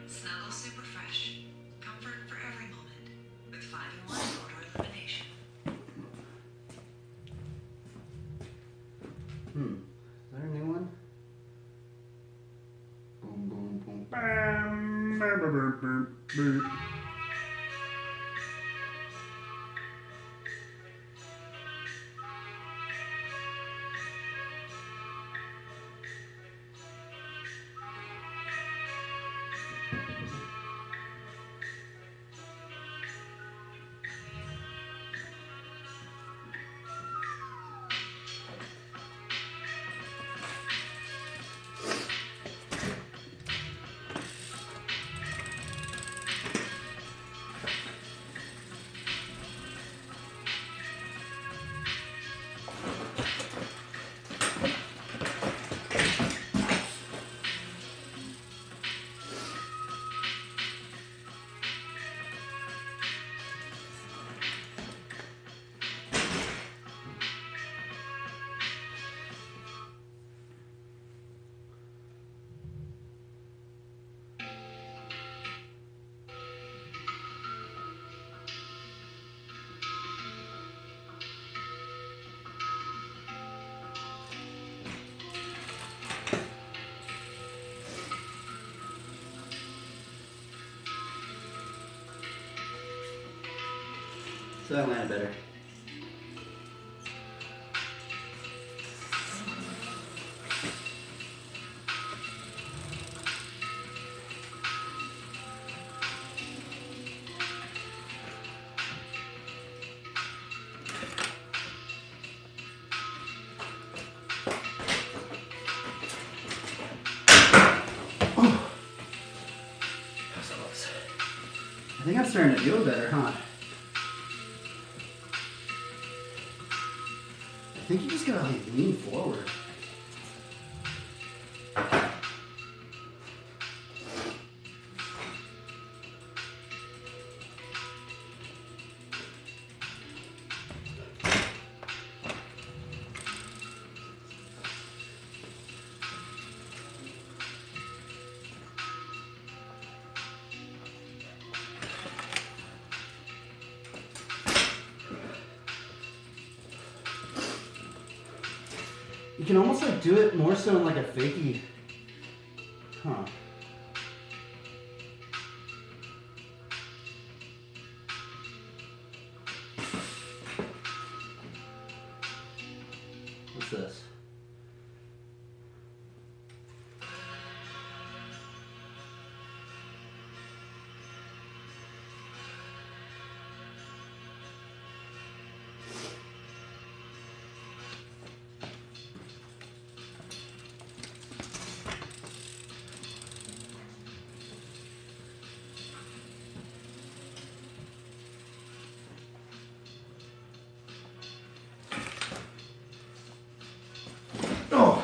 Snuggle Super Fresh. Comfort for every moment. With 5-in-1 odor elimination. Is there a new one? Boom, boom, boom. Bam. Burr, burr, burr, burr. So that landed better. I think I'm starting to do it better, huh? I think you just gotta like lean forward. You can almost like do it more so in like a fakey, huh? What's this? Oh!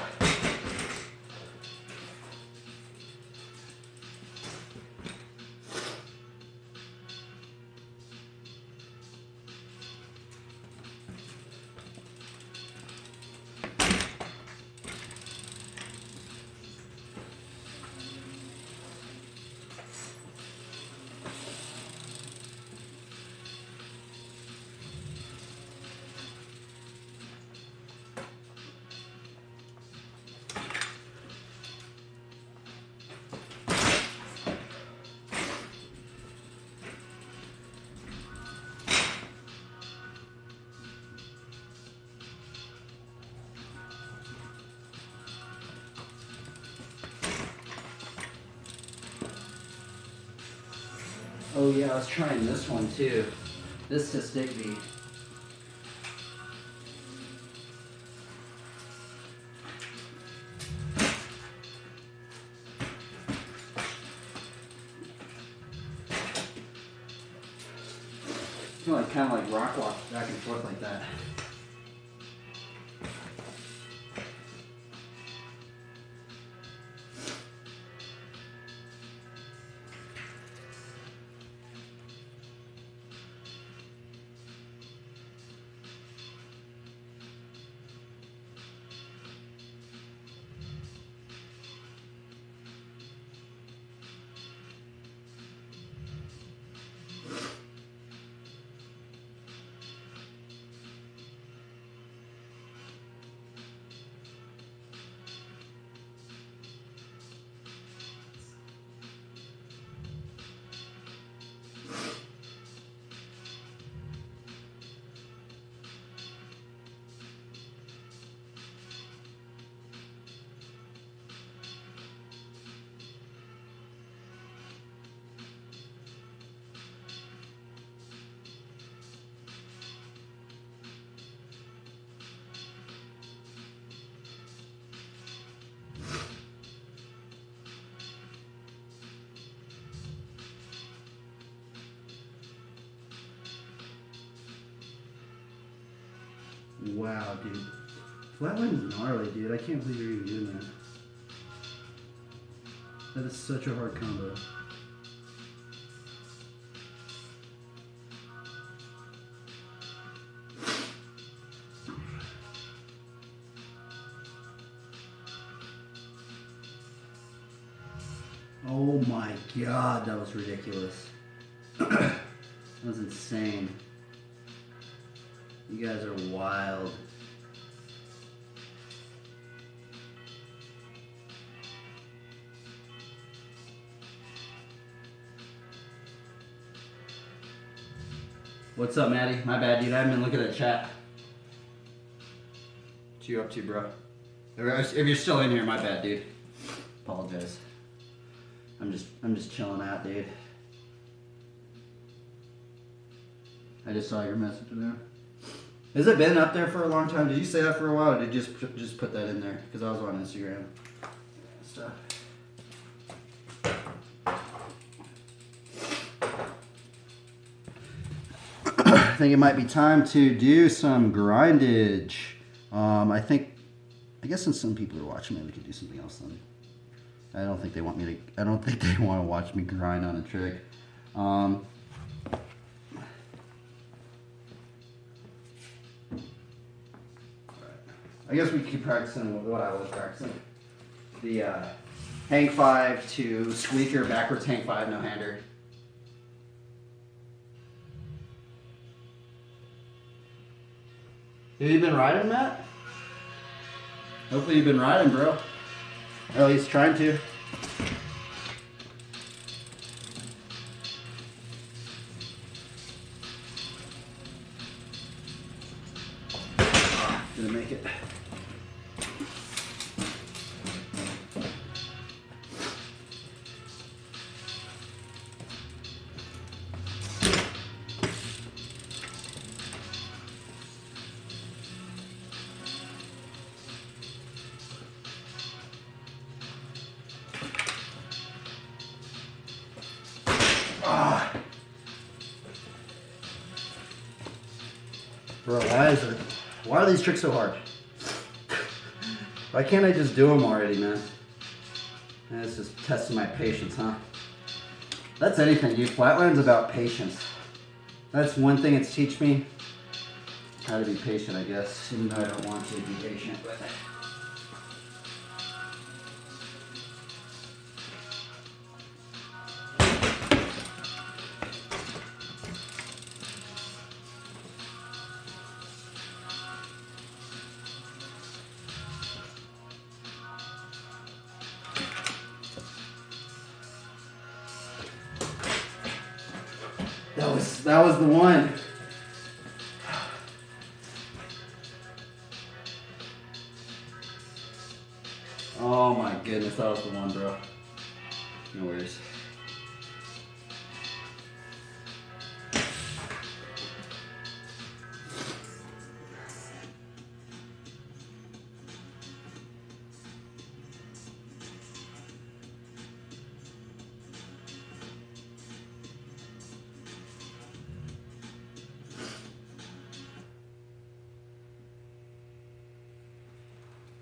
Oh yeah, I was trying this one too. This to stick beat. You know, like kind of like rock walk back and forth like that. Wow, dude. Flatland's gnarly, dude. I can't believe you're even doing that. That is such a hard combo. Oh my god, that was ridiculous. That was insane. You guys are wild. What's up, Maddie? My bad, dude. I haven't been looking at the chat. What you up to, bro? If you're still in here, my bad, dude. Apologize. I'm just chilling out, dude. I just saw your message in there. Has it been up there for a long time? Did you say that for a while, or did you just put that in there? Because I was on Instagram. Stuff. I think it might be time to do some grindage. I guess since some people are watching, maybe we could do something else then. I don't think they want to watch me grind on a trick. I guess we could keep practicing what I was practicing. The hang 5 to squeaker, backwards hang 5, no hander. Have you been riding, Matt? Hopefully you've been riding, bro. Or at least trying to. Didn't make it. Bro, why are these tricks so hard? Why can't I just do them already, man? That's just testing my patience, huh? That's anything, dude. Flatland's about patience. That's one thing it's teach me. How to be patient, I guess. Even though I don't want to be patient with it. That was the one. Oh my goodness, that was the one, bro. No worries.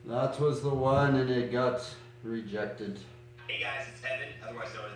That was the one, and it got rejected. Hey guys, it's Evan, otherwise known as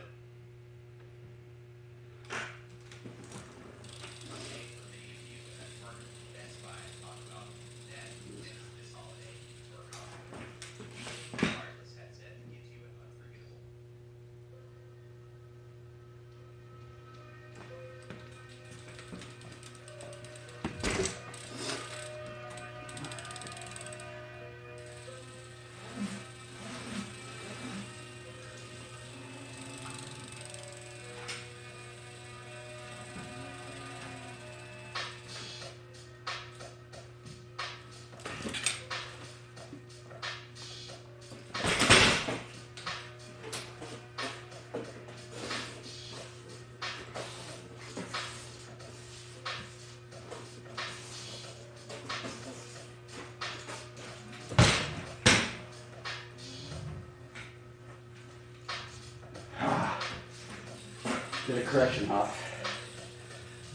Get a correction off.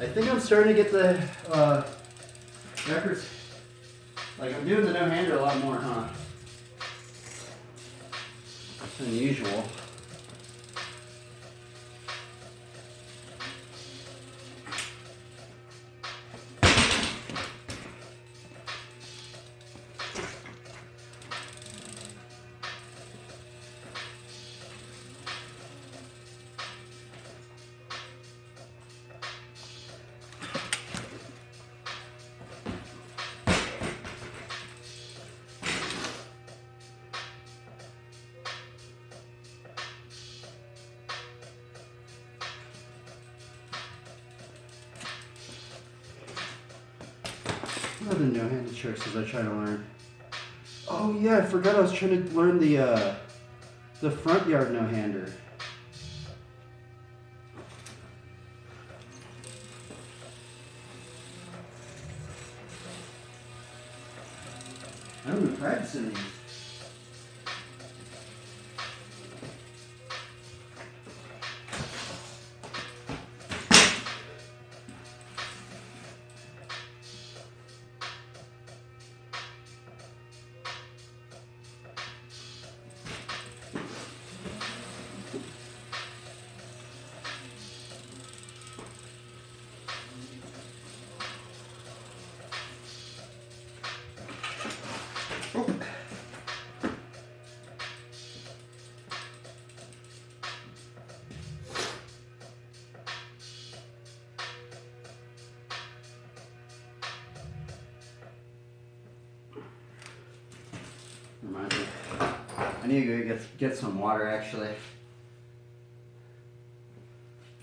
I think I'm starting to get the records. Like I'm doing the no hander a lot more, huh? Than usual. are the no-handed tricks as I try to learn? Oh yeah, I forgot I was trying to learn the front yard no-hander. I've been practicing these. Reminds me. I need to go get some water actually.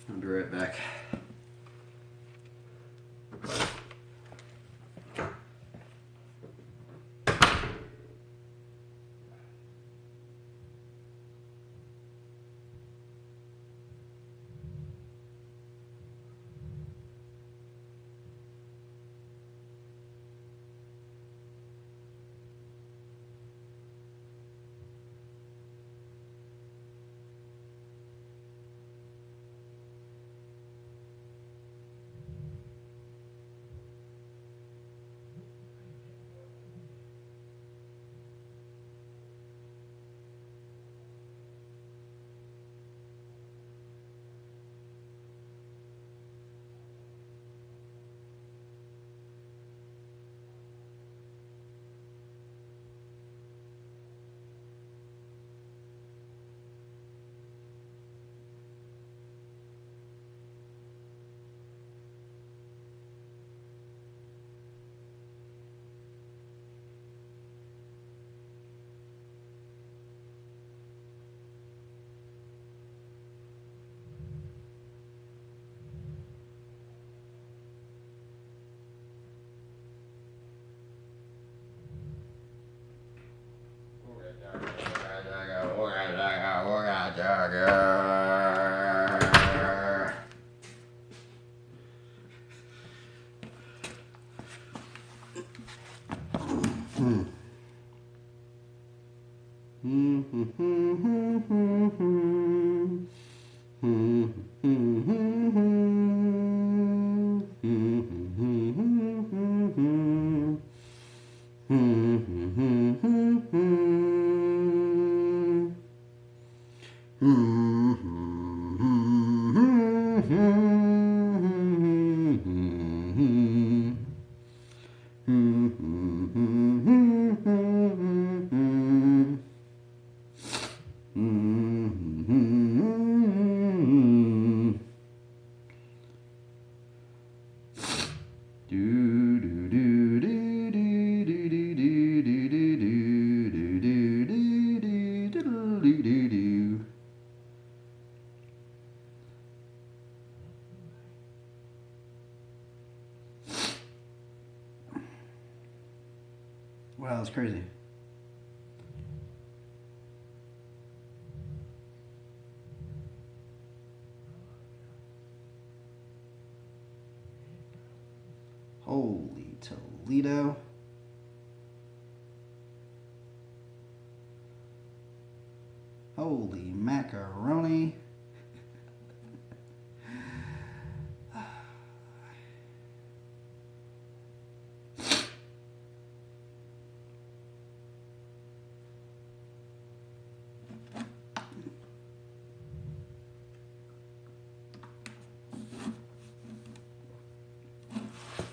I'll be right back. Wow, that's crazy. Holy Toledo. Holy macaroni.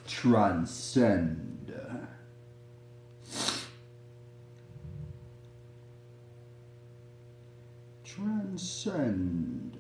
Transcend. Transcend.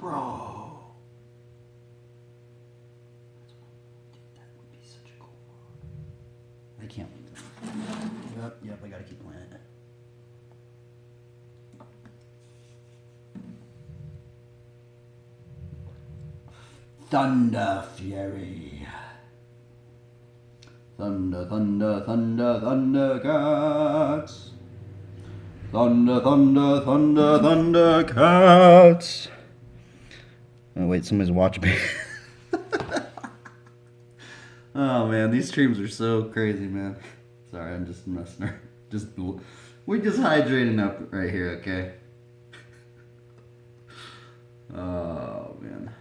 Bro. Dude, that would be such a cool mod. I can't leave that. Yep, I gotta keep playing it. Thunder Fury. Thunder, thunder, thunder, thunder cats. Thunder, thunder, thunder, thunder cats. Oh wait, somebody's watching me. Oh man, these streams are so crazy, man. Sorry, I'm just messing around. We're just hydrating up right here, okay? Oh man.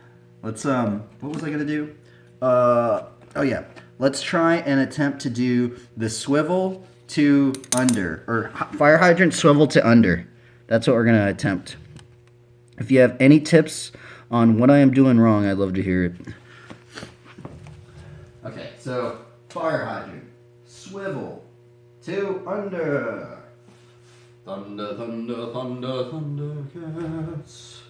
Let's what was I gonna do? Oh yeah. Let's try and attempt to do the swivel to under, or fire hydrant swivel to under. That's what we're gonna attempt. If you have any tips on what I am doing wrong, I'd love to hear it. Okay, so fire hydrant, swivel to under. Thunder, thunder, thunder, thunder cats.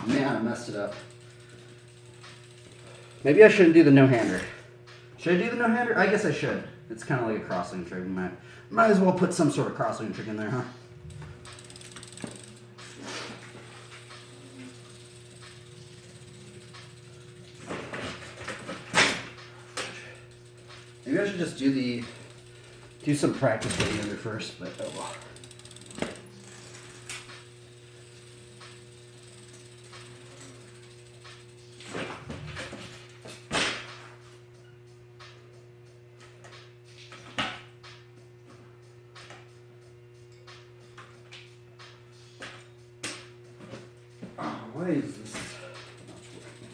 Man, I messed it up. Maybe I shouldn't do the no-hander. Should I do the no-hander? I guess I should. It's kind of like a crossing trick. Might as well put some sort of crossing trick in there, huh? Maybe I should just do some practice with the other first, but oh well. Why is this not working?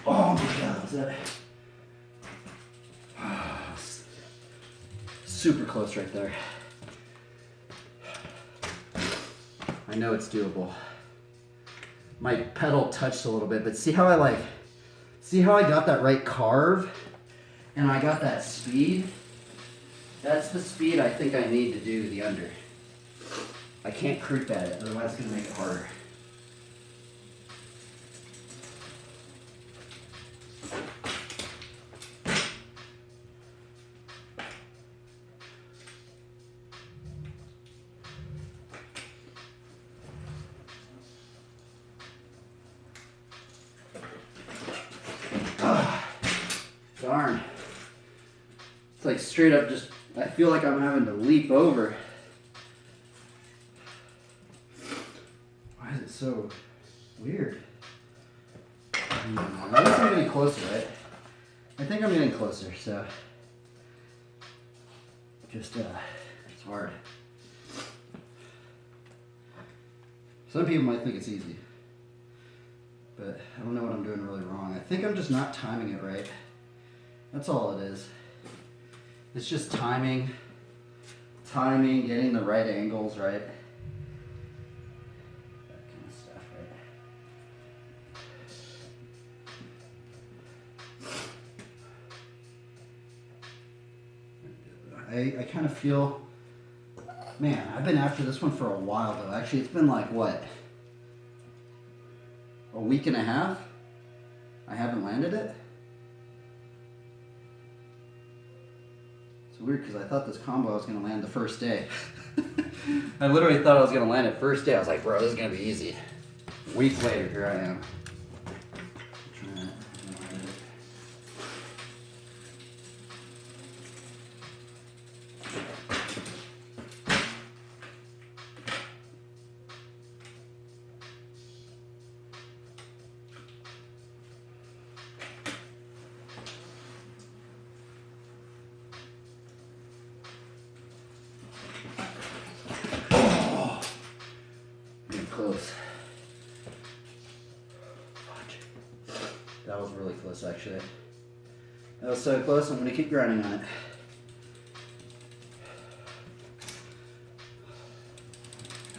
Oh my god, was that super close right there. I know it's doable. My pedal touched a little bit, but see how I got that right carve and I got that speed? That's the speed I think I need to do the under. I can't creep at it, otherwise it's gonna make it harder. Darn. It's like straight up just, I feel like I'm having to leap over. Why is it so weird? I guess I'm getting closer, right? I think I'm getting closer, so just, it's hard. Some people might think it's easy, but I don't know what I'm doing really wrong. I think I'm just not timing it right. That's all it is. It's just timing, getting the right angles right. That kind of stuff, right? I kind of feel, man, I've been after this one for a while though. Actually, it's been like, what? A week and a half? I haven't landed it? So weird because I thought this combo I was going to land the first day. I literally thought I was going to land it first day. I was like, bro, this is going to be easy. A week later, here I am. Trying to land it. Close. That was really close, actually. That was so close, I'm going to keep grinding on it.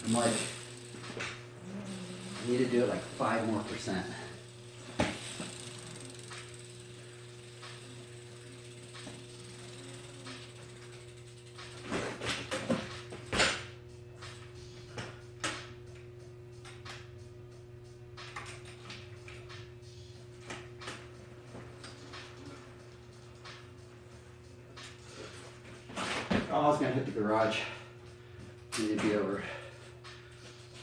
I'm like, I need to do it like 5% more. Oh, I was going to hit the garage. Need to be over.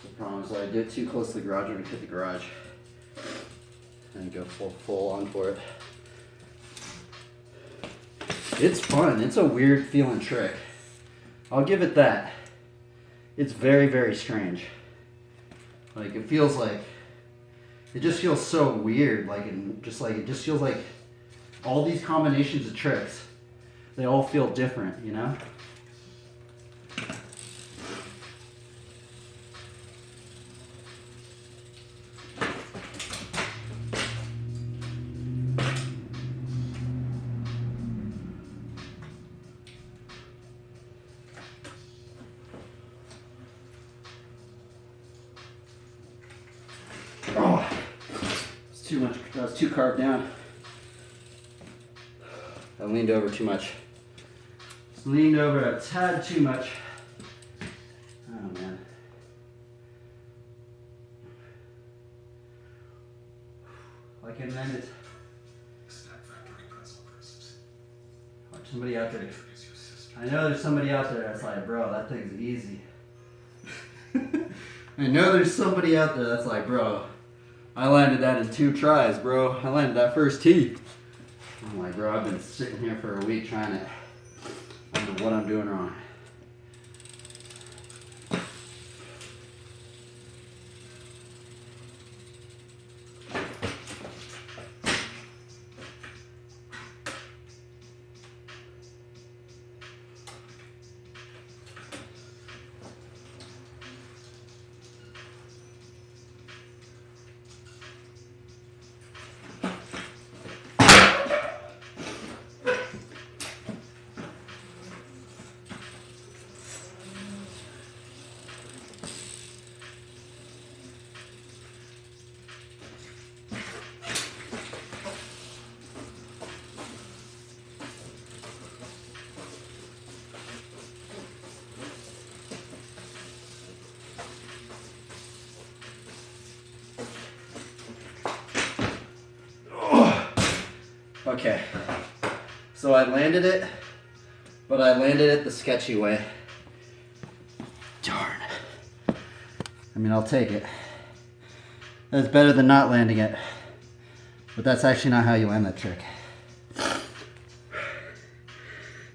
The problem is that I did too close to the garage. I'm going to hit the garage and go full on for it. It's fun. It's a weird feeling trick. I'll give it that. It's very, very strange. Like, it feels like, it just feels so weird. It just feels like all these combinations of tricks, they all feel different, you know? Oh, it's too much. That was too carved down. I leaned over too much. Leaned over a tad too much. Oh man. I can land it. Somebody out there. I know there's somebody out there that's like, bro, that thing's easy. I know there's somebody out there that's like, bro, I landed that in 2 tries, bro. I landed that first tee. I'm like, bro, I've been sitting here for a week trying it. I don't know what I'm doing wrong. Okay, so I landed it, but I landed it the sketchy way. Darn. I mean, I'll take it. That's better than not landing it, but that's actually not how you land that trick.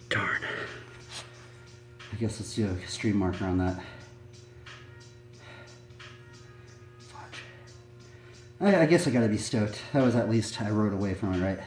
Darn. I guess let's do a stream marker on that. I guess I gotta be stoked. That was at least I rode away from it, right?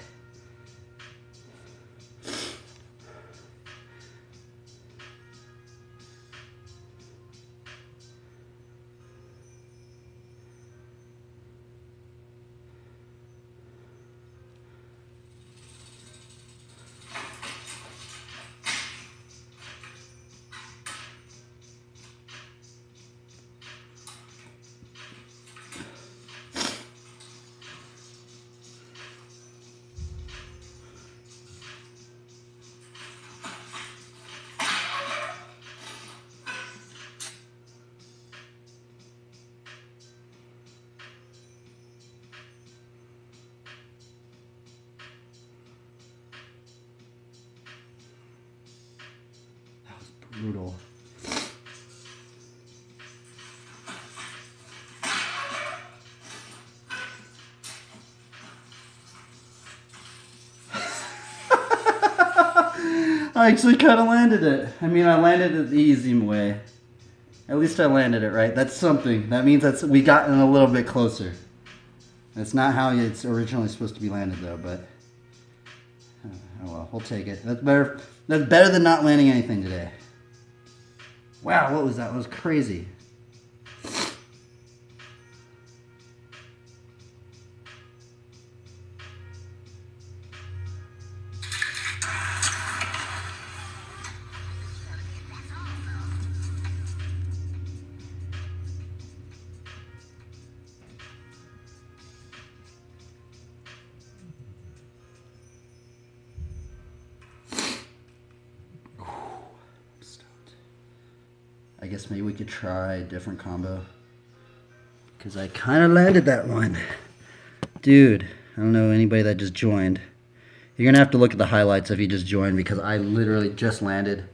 Brutal. I actually kind of landed it. I mean, I landed it the easy way. At least I landed it right. That's something. That means we gotten a little bit closer. That's not how it's originally supposed to be landed, though. But oh well, we'll take it. That's better. That's better than not landing anything today. Wow, what was that? That was crazy. I guess maybe we could try a different combo. Because I kind of landed that one. Dude, I don't know anybody that just joined. You're going to have to look at the highlights if you just joined because I literally just landed.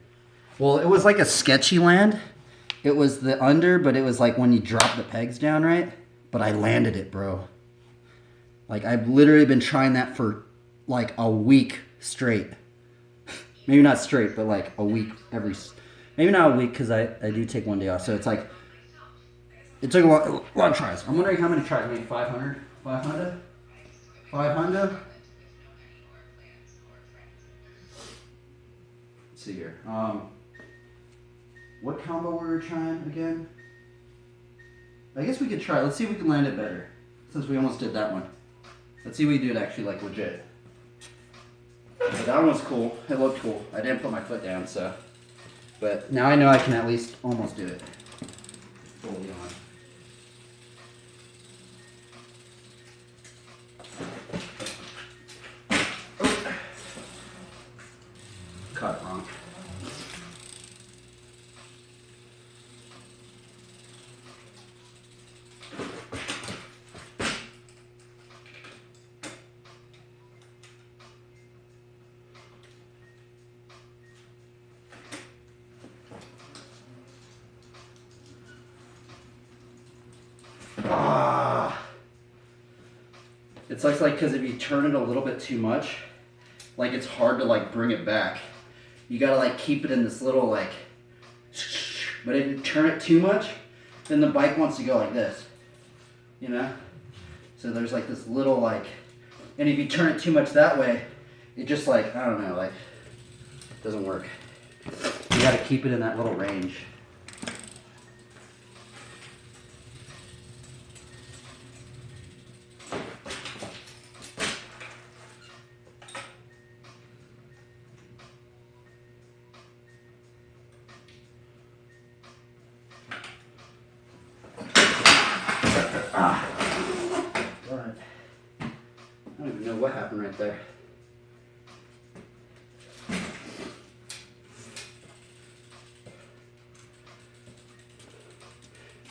Well, it was like a sketchy land. It was the under, but it was like when you drop the pegs down, right? But I landed it, bro. Like, I've literally been trying that for like a week straight. Maybe not straight, but like a week every... Maybe not a week because I do take one day off. So it's like, it took a lot of tries. I'm wondering how many tries. Maybe 500? 500? 500? Let's see here. What combo were we trying again? I guess we could try. Let's see if we can land it better. Since we almost did that one. Let's see if we do it actually like legit. But that one was cool. It looked cool. I didn't put my foot down, so. But now I know I can at least almost do it. Fully on. Oh. Caught it wrong. It's like because if you turn it a little bit too much, like it's hard to like bring it back. You gotta like keep it in this little like, but if you turn it too much, then the bike wants to go like this, you know? So there's like this little like, and if you turn it too much that way, it just like, I don't know, like, doesn't work. You gotta keep it in that little range. I don't even know what happened right there.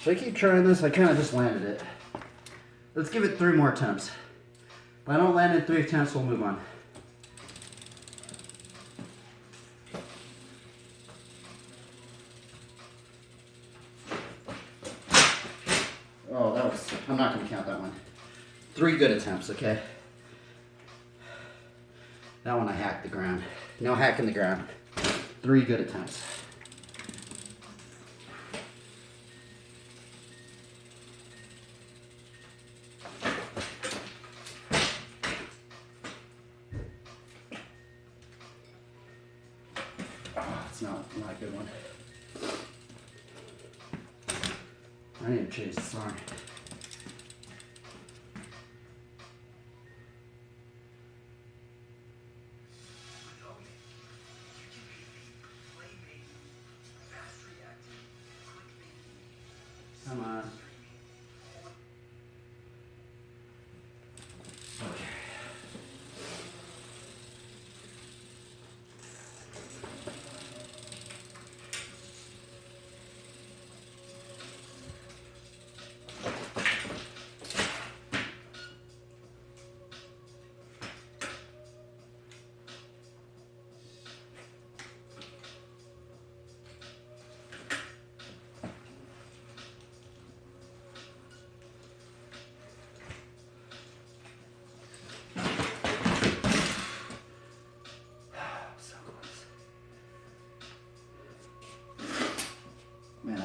Should I keep trying this? I kind of just landed it. Let's give it 3 more attempts. If I don't land it 3 attempts, we'll move on. Oh, that was... I'm not going to count that one. 3 good attempts, okay? That one I hacked the ground. No hacking the ground. 3 good attempts. Oh, it's not a good one. I need to change the song. Come on. Okay.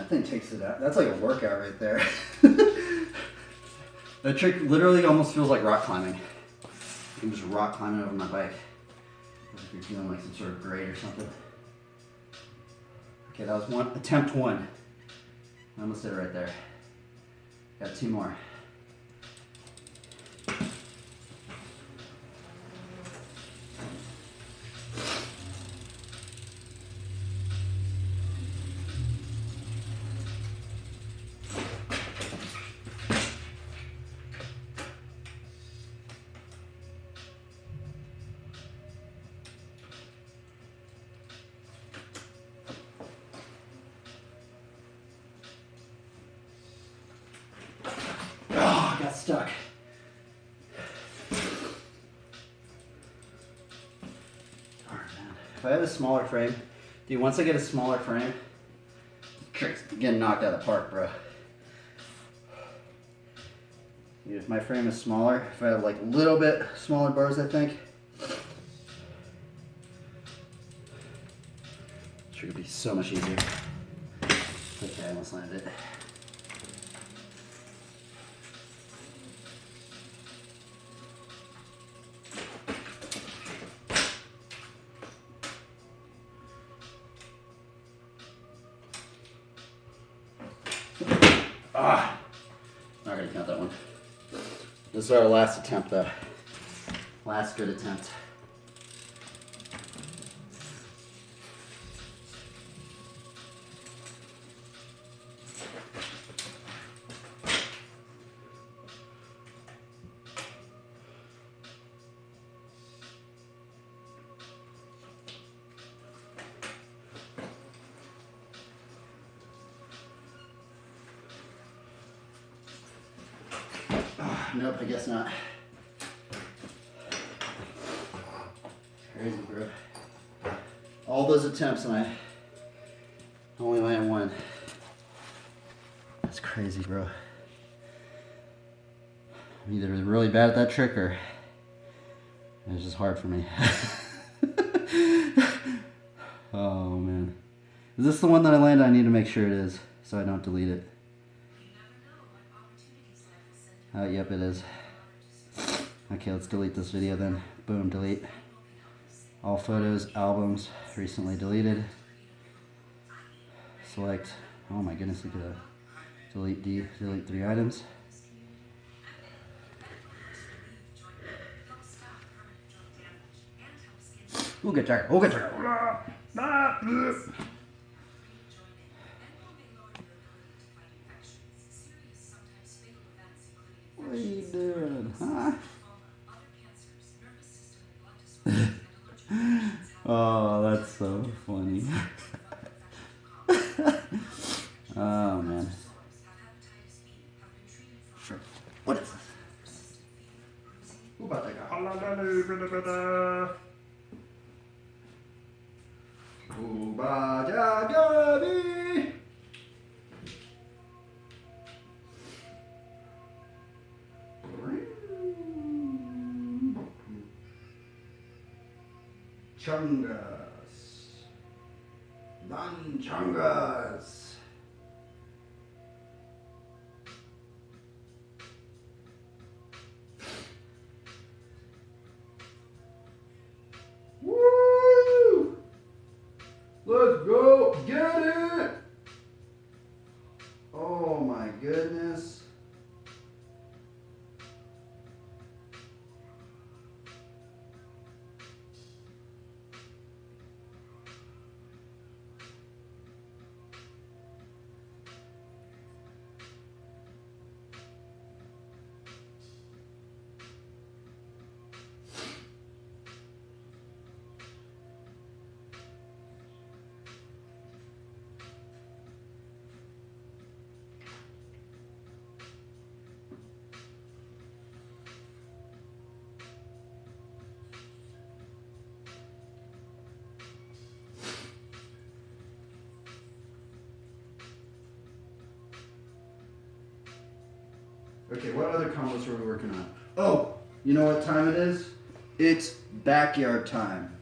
That thing takes it out. That's like a workout right there. That trick literally almost feels like rock climbing. I'm just rock climbing over my bike. As if you're feeling like some sort of grade or something. Okay, that was one. Attempt one. I almost did it right there. Got two more. Oh, I got stuck. Darn, man. If I had a smaller frame, dude, once I get a smaller frame, trick's getting knocked out of the park, bro. Dude, if my frame is smaller, if I had like a little bit smaller bars, I think, trick would be so much easier. Okay, I almost landed it. Ah, not gonna count that one. This is our last attempt, though. Last good attempt. Nope, I guess not. Crazy, bro. All those attempts and I only land one. That's crazy, bro. I'm either really bad at that trick or it's just hard for me. Oh, man. Is this the one that I landed? I need to make sure it is so I don't delete it. Yep, it is. Okay, let's delete this video then. Boom, delete. All photos, albums, recently deleted. Select, oh my goodness, look at that. Delete D, delete 3 items. We'll get checked, we'll get checked. What are you doing, huh? Oh, that's so funny. Oh, man. Sure. What is this? Who about that guy? Chungas. Chungas. Woo! Let's go get it! Oh my goodness. Okay, what other combos are we working on? Oh, you know what time it is? It's backyard time.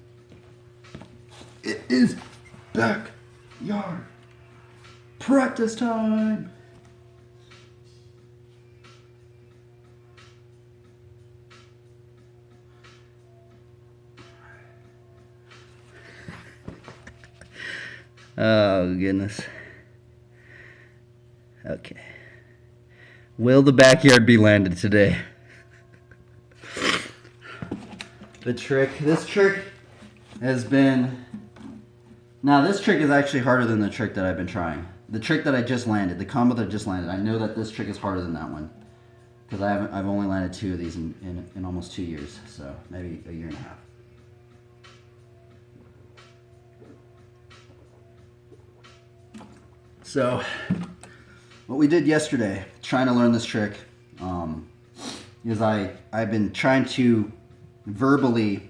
It is backyard Practice time. Oh, goodness. Okay. Will the backyard be landed today? This trick has been... Now, this trick is actually harder than the trick that I've been trying. The trick that I just landed, the combo that I just landed, I know that this trick is harder than that one. Because I've only landed 2 of these in almost 2 years. So, maybe a year and a half. So, what we did yesterday, trying to learn this trick, is I've been trying to verbally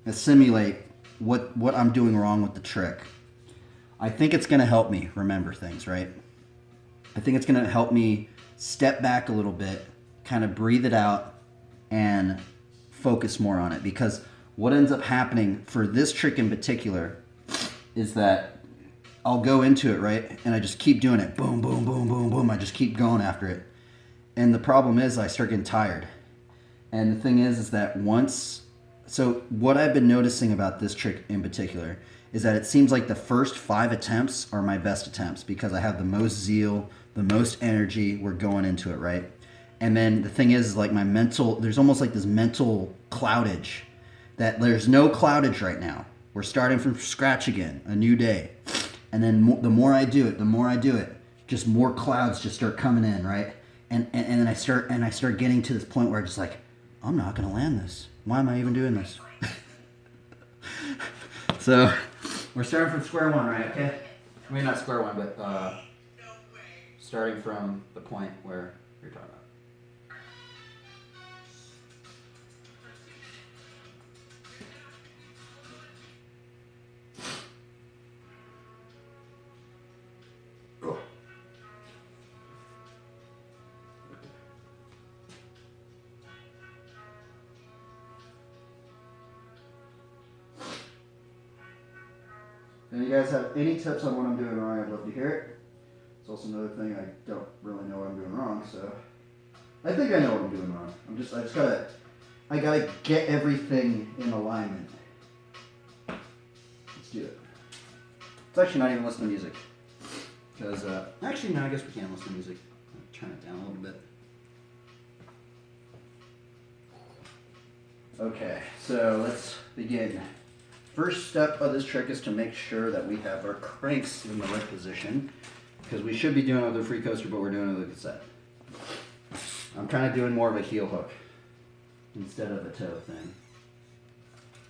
assimilate what I'm doing wrong with the trick. I think it's going to help me remember things, right? I think it's going to help me step back a little bit, kind of breathe it out, and focus more on it. Because what ends up happening for this trick in particular is that I'll go into it, right? And I just keep doing it. Boom, boom, boom, boom, boom. I just keep going after it. And the problem is I start getting tired. And the thing is that so what I've been noticing about this trick in particular is that it seems like the first 5 attempts are my best attempts because I have the most zeal, the most energy. We're going into it, right? And then the thing is like there's almost like this mental cloudage that there's no cloudage right now. We're starting from scratch again, a new day. And then the more I do it, just more clouds just start coming in, right? And then I start getting to this point where I'm just like, I'm not gonna land this. Why am I even doing this? So we're starting from square one, right? Okay. I mean, not square one, but starting from the point where you're talking about. If you guys have any tips on what I'm doing wrong, I'd love to hear it. It's also another thing I don't really know what I'm doing wrong, so I think I know what I'm doing wrong. I gotta get everything in alignment. Let's do it. It's actually not even listening to music. Because, actually, no, I guess we can listen to music. I'll turn it down a little bit. Okay, so let's begin. First step of this trick is to make sure that we have our cranks in the right position, because we should be doing it with a free coaster, but we're doing it with a cassette. I'm kind of doing more of a heel hook instead of a toe thing.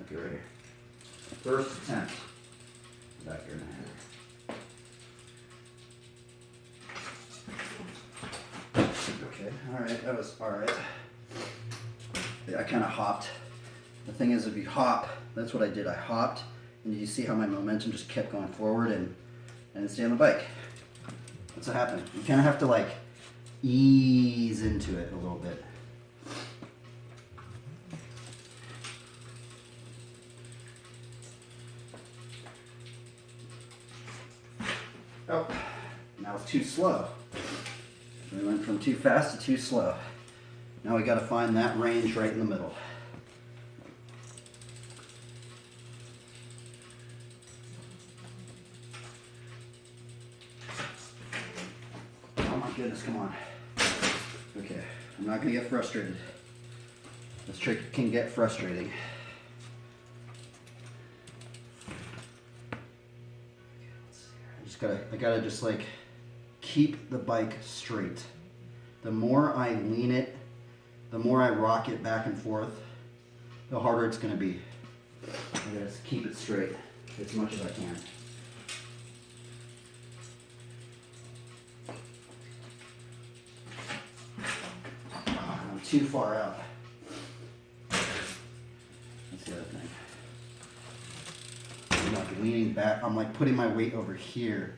Okay, right here. First attempt. Back here now. Okay, alright, that was alright. I kind of hopped. The thing is, if you hop, that's what I did. I hopped, and you see how my momentum just kept going forward and stay on the bike. That's what happened. You kind of have to like ease into it a little bit. Oh, now it's too slow. We went from too fast to too slow. Now we got to find that range right in the middle. Oh my goodness, come on. Okay, I'm not going to get frustrated. This trick can get frustrating. I gotta just like keep the bike straight. The more I lean it, the more I rock it back and forth, the harder it's gonna be. I gotta just keep it straight as much as I can. I'm too far out. That's the other thing. I'm like leaning back. I'm like putting my weight over here.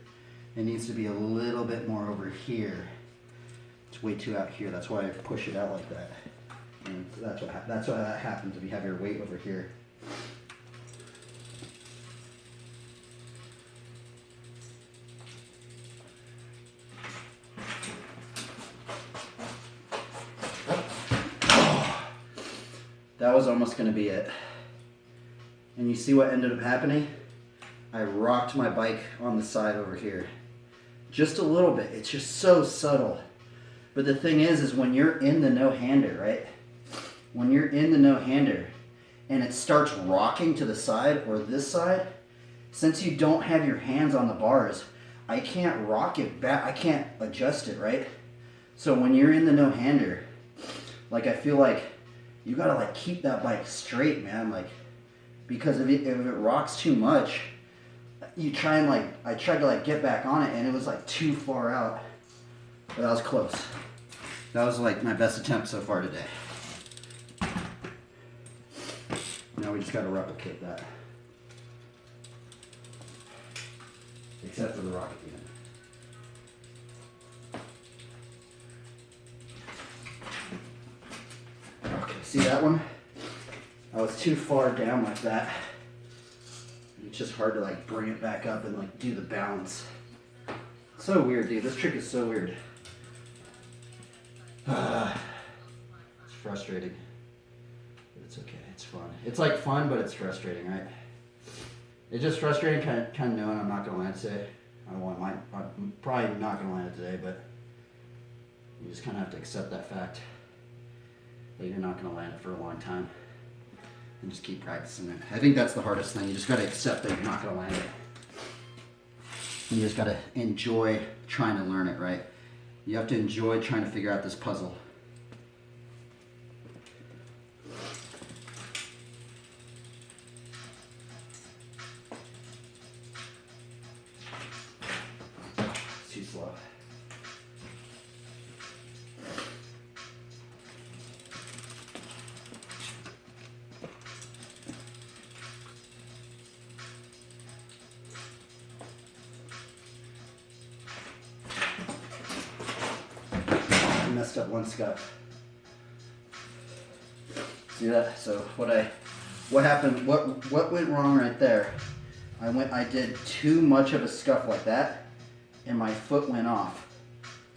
It needs to be a little bit more over here. It's way too out here. That's why I push it out like that. And that's what that happens if you have your weight over here. That was almost going to be it. And you see what ended up happening? I rocked my bike on the side over here. Just a little bit. It's just so subtle. But the thing is when you're in the no-hander, right? When you're in the no-hander and it starts rocking to the side or this side, since you don't have your hands on the bars, I can't rock it back. I can't adjust it, right? So when you're in the no-hander, like I feel like you gotta like keep that bike straight, man. Like, because if it rocks too much, you try and like, I tried to like get back on it and it was like too far out. But that was close. That was like my best attempt so far today. Now we just gotta replicate that. Except for the rocket unit. Okay, see that one? I was too far down like that. It's just hard to like bring it back up and like do the balance. So weird, dude. This trick is so weird. It's frustrating. But it's okay. It's fun. It's like fun, but it's frustrating, right? It's just frustrating kind of knowing I'm not going to land today. I'm probably not going to land it today, but you just kind of have to accept that fact that you're not going to land it for a long time and just keep practicing it. I think that's the hardest thing. You just got to accept that you're not going to land it. And you just got to enjoy trying to learn it, right? You have to enjoy trying to figure out this puzzle. Too slow. I messed up one scuff. See that? So what happened? What went wrong right there? I did too much of a scuff like that, and my foot went off.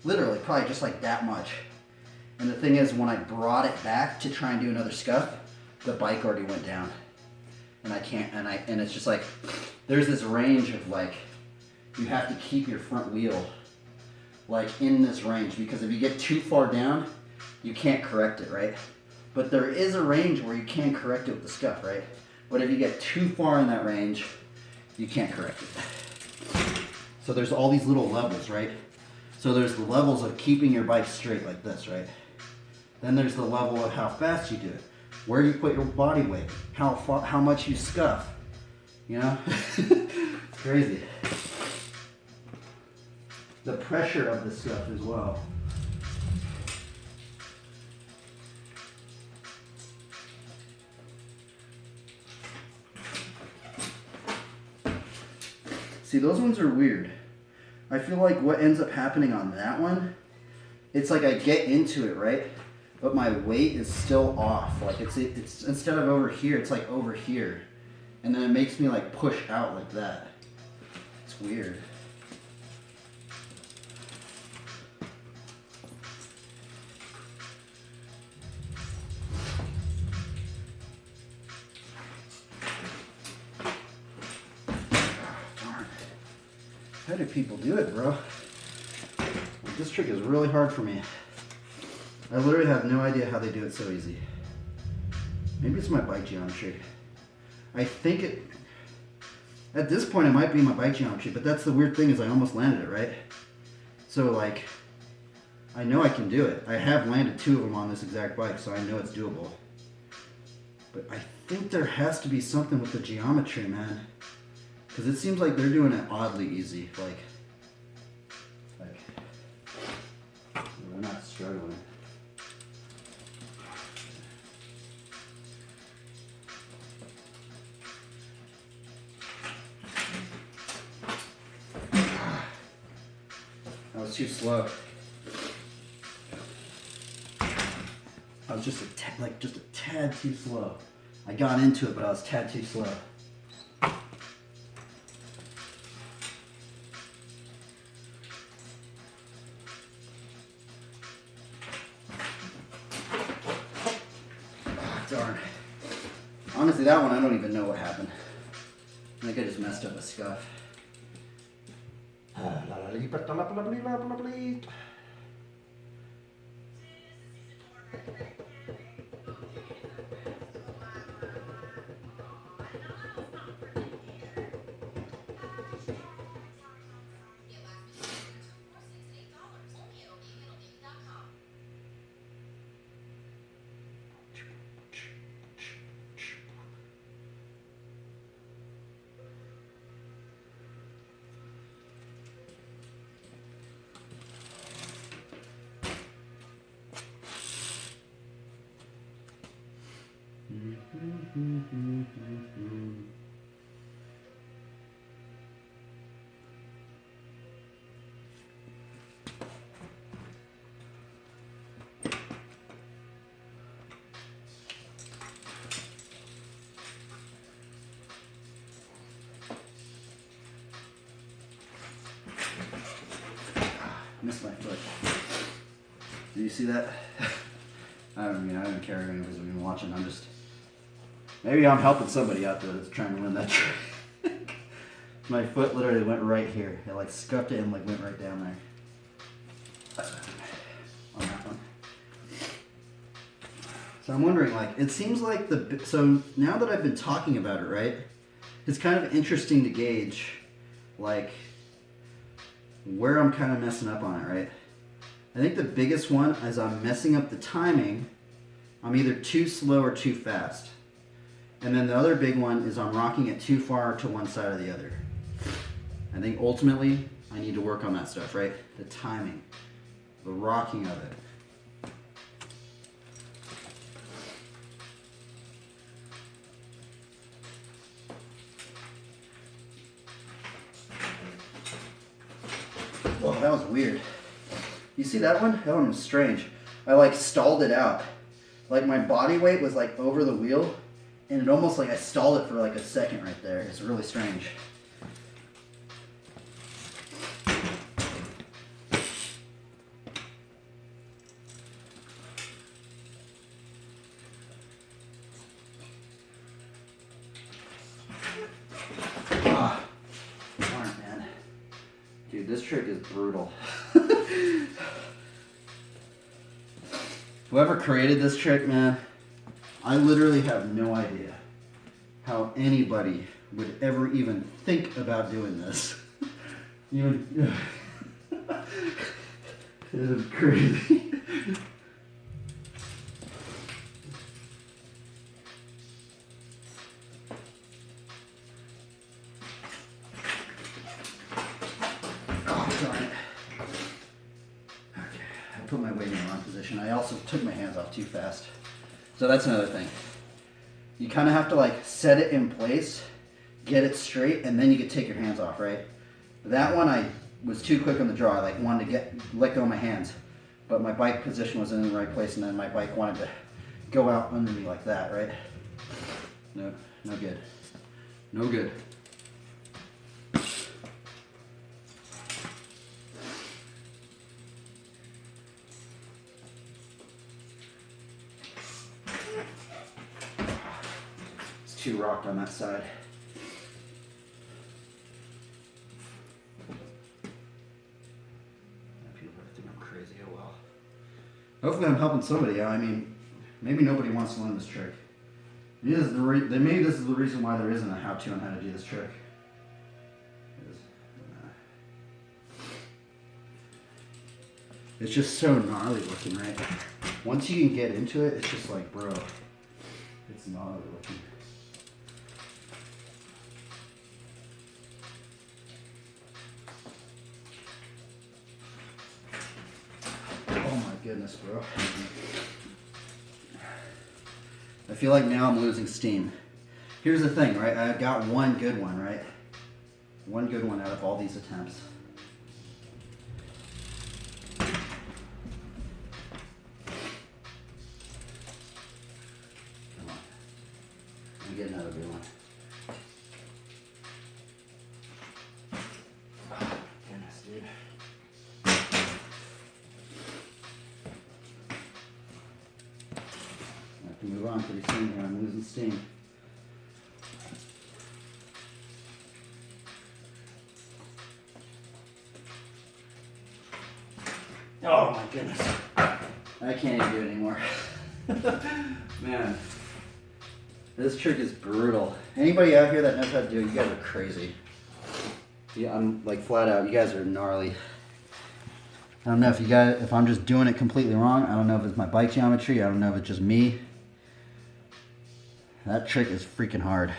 Literally, probably just like that much. And the thing is, when I brought it back to try and do another scuff, the bike already went down. And I can't, and it's just like, there's this range of like, you have to keep your front wheel like in this range, because if you get too far down, you can't correct it, right? But there is a range where you can correct it with the scuff, right? But if you get too far in that range, you can't correct it. So there's all these little levels, right? So there's the levels of keeping your bike straight like this, right? Then there's the level of how fast you do it, where you put your body weight, how much you scuff, you know? It's crazy. The pressure of the scuff as well. See, those ones are weird. I feel like what ends up happening on that one, it's like I get into it, right? But my weight is still off. Like it's instead of over here, it's like over here. And then it makes me like push out like that. It's weird. How do people do it, bro? Like, this trick is really hard for me. I literally have no idea how they do it so easy. Maybe it's my bike geometry. I think it, at this point it might be my bike geometry, but that's the weird thing is I almost landed it, right? So like, I know I can do it. I have landed 2 of them on this exact bike, so I know it's doable. But I think there has to be something with the geometry, man. Because it seems like they're doing it oddly easy, like they're not struggling. That was too slow. I was just a tad too slow. I got into it, but I was a tad too slow. Darn. honestly, that one I don't even know what happened. I think I just messed up a scuff. Missed my foot. Did you see that? I don't care if anybody's even watching. Maybe I'm helping somebody out there that's trying to win that trick. My foot literally went right here. It like scuffed it and like went right down there. On that one. So I'm wondering, like, it seems like so now that I've been talking about it, right? It's kind of interesting to gauge, like, where I'm kind of messing up on it, right? I think the biggest one is I'm messing up the timing. I'm either too slow or too fast. And then the other big one is I'm rocking it too far to one side or the other. I think ultimately I need to work on that stuff, right? The timing, the rocking of it. Oh, that was weird. You see that one? That one was strange. I like stalled it out. Like my body weight was like over the wheel, and it almost like I stalled it for like a second right there. It's really strange. Ah, darn, man. Dude, this trick is brutal. Whoever created this trick, man, I literally have no idea how anybody would ever even think about doing this. Even, it is crazy. Oh, darn it. Okay, I put my weight in the wrong position. I also took my hands off too fast. So that's another thing. You kind of have to like set it in place, get it straight, and then you can take your hands off, right? That one I was too quick on the draw. I like wanted to let go of my hands, but my bike position was in the right place, and then my bike wanted to go out under me like that, right? No, no good. No good. Too rocked on that side. People probably think I'm crazy. Oh well. Hopefully I'm helping somebody out. I mean, maybe nobody wants to learn this trick. Maybe this is the reason why there isn't a how-to on how to do this trick. It's just so gnarly looking, right? Once you can get into it, it's just like, bro, it's gnarly looking. Oh my goodness, bro. I feel like now I'm losing steam. Here's the thing, right? I've got one good one, right? One good one out of all these attempts. Come on. Let me get another good one. Oh, goodness, dude. I have to move on pretty soon here. I'm losing steam. Oh my goodness. I can't even do it anymore. Man. This trick is brutal. Anybody out here that knows how to do it, you guys are crazy. Yeah, I'm like flat out, you guys are gnarly. I don't know if I'm just doing it completely wrong. I don't know if it's my bike geometry. I don't know if it's just me. That trick is freaking hard.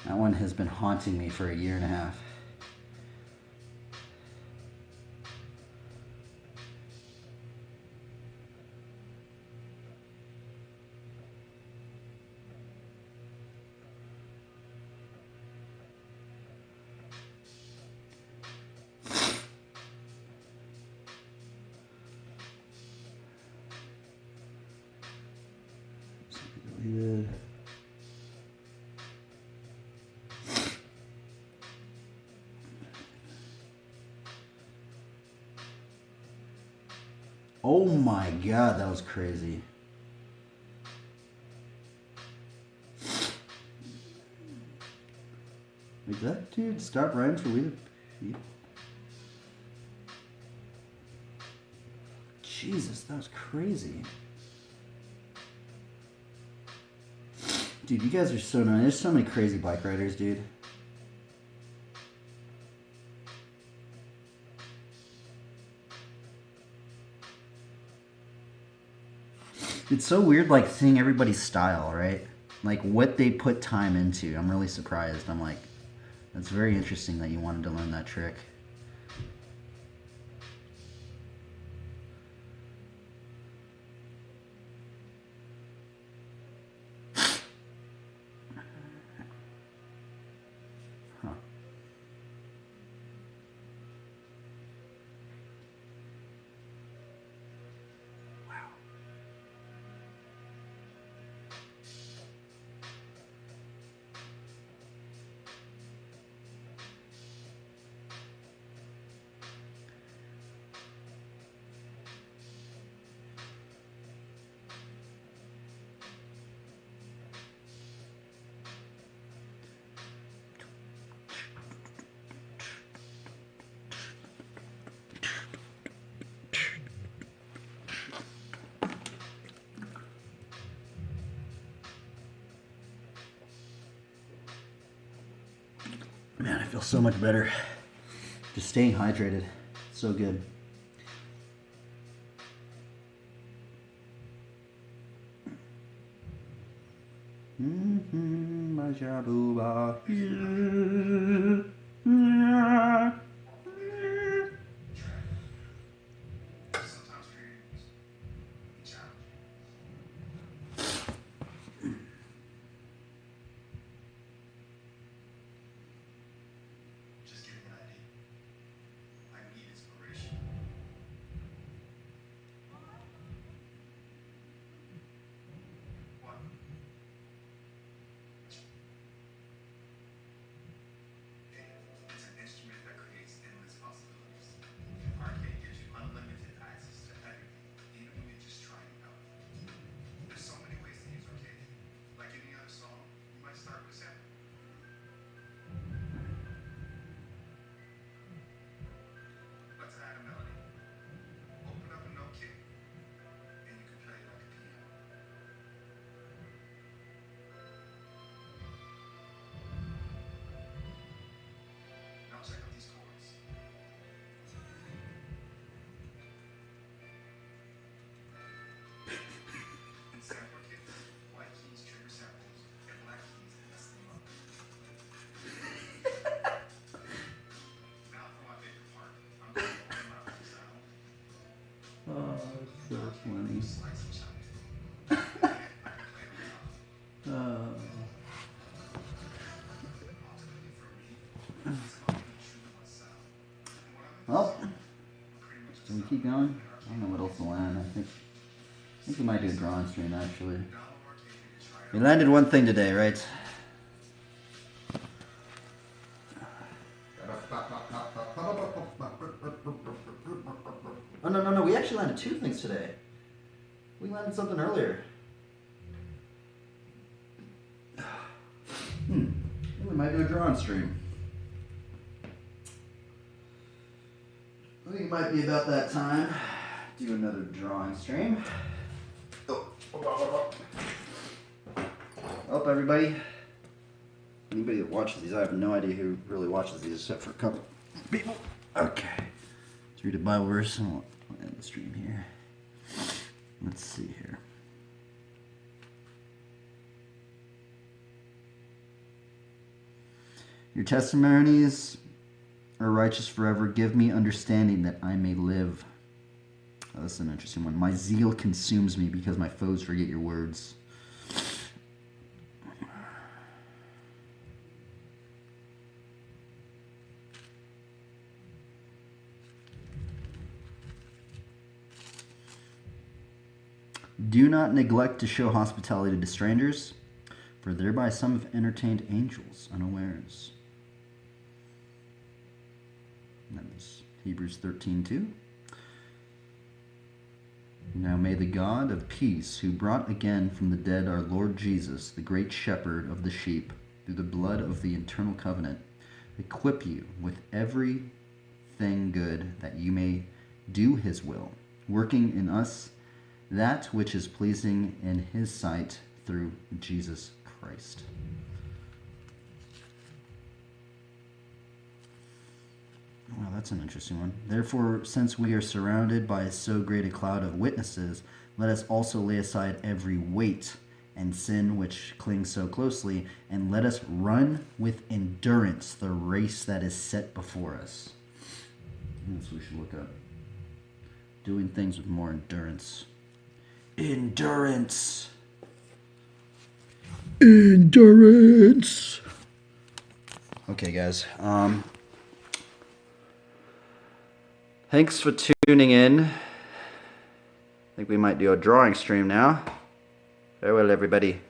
That one has been haunting me for a year and a half. Deleted. Oh my god, that was crazy. Did that dude stop riding for We the People? Jesus, that was crazy. Dude, you guys are so nice. There's so many crazy bike riders, dude. It's so weird, like, seeing everybody's style, right? Like, what they put time into. I'm really surprised. I'm like, that's very interesting that you wanted to learn that trick. Huh. Man, I feel so much better. Just staying hydrated. So good. Sometimes creating challenging. Just give me an idea. I need inspiration. What? It's an instrument that creates endless possibilities. Arcade gives you unlimited access to everything, even when you're just trying it out. There's so many ways to use arcade. Like any other song, you might start with a sample. Let's add a melody. Open up a note kit, and you can play it like a piano. Now check out these chords. In sampler kits, white keys trigger samples, and black keys mess them up. Now for my favorite part, I'm going to open my own sound. Oh, so funny. Slice and chop it. And I can play it on top. Ultimately for me, it's about being true to myself. And when I'm in the Well, zone, I'm pretty much can we keep going? I don't know what else to land. I think we might do a drawing stream actually. download arcade and try it We out. landed one thing today, right? Oh no, we actually landed two things today. We landed something earlier. We might do a drawing stream. I think it might be about that time. Do another drawing stream. Up, everybody. Anybody that watches these, I have no idea who really watches these except for a couple people. Okay. Let's read a Bible verse and we'll end the stream here. Let's see here. Your testimonies are righteous forever. Give me understanding that I may live. Oh, that's an interesting one. My zeal consumes me because my foes forget your words. Do not neglect to show hospitality to strangers, for thereby some have entertained angels unawares. That was Hebrews 13:2. Now may the God of peace, who brought again from the dead our Lord Jesus, the great shepherd of the sheep, through the blood of the eternal covenant, equip you with everything good, that you may do his will, working in us that which is pleasing in his sight through Jesus Christ. Well, that's an interesting one. Therefore, since we are surrounded by so great a cloud of witnesses, let us also lay aside every weight and sin which clings so closely, and let us run with endurance the race that is set before us. That's what we should look up. Doing things with more endurance. Endurance. Endurance. Okay, guys. Thanks for tuning in. I think we might do a drawing stream now. Farewell, everybody.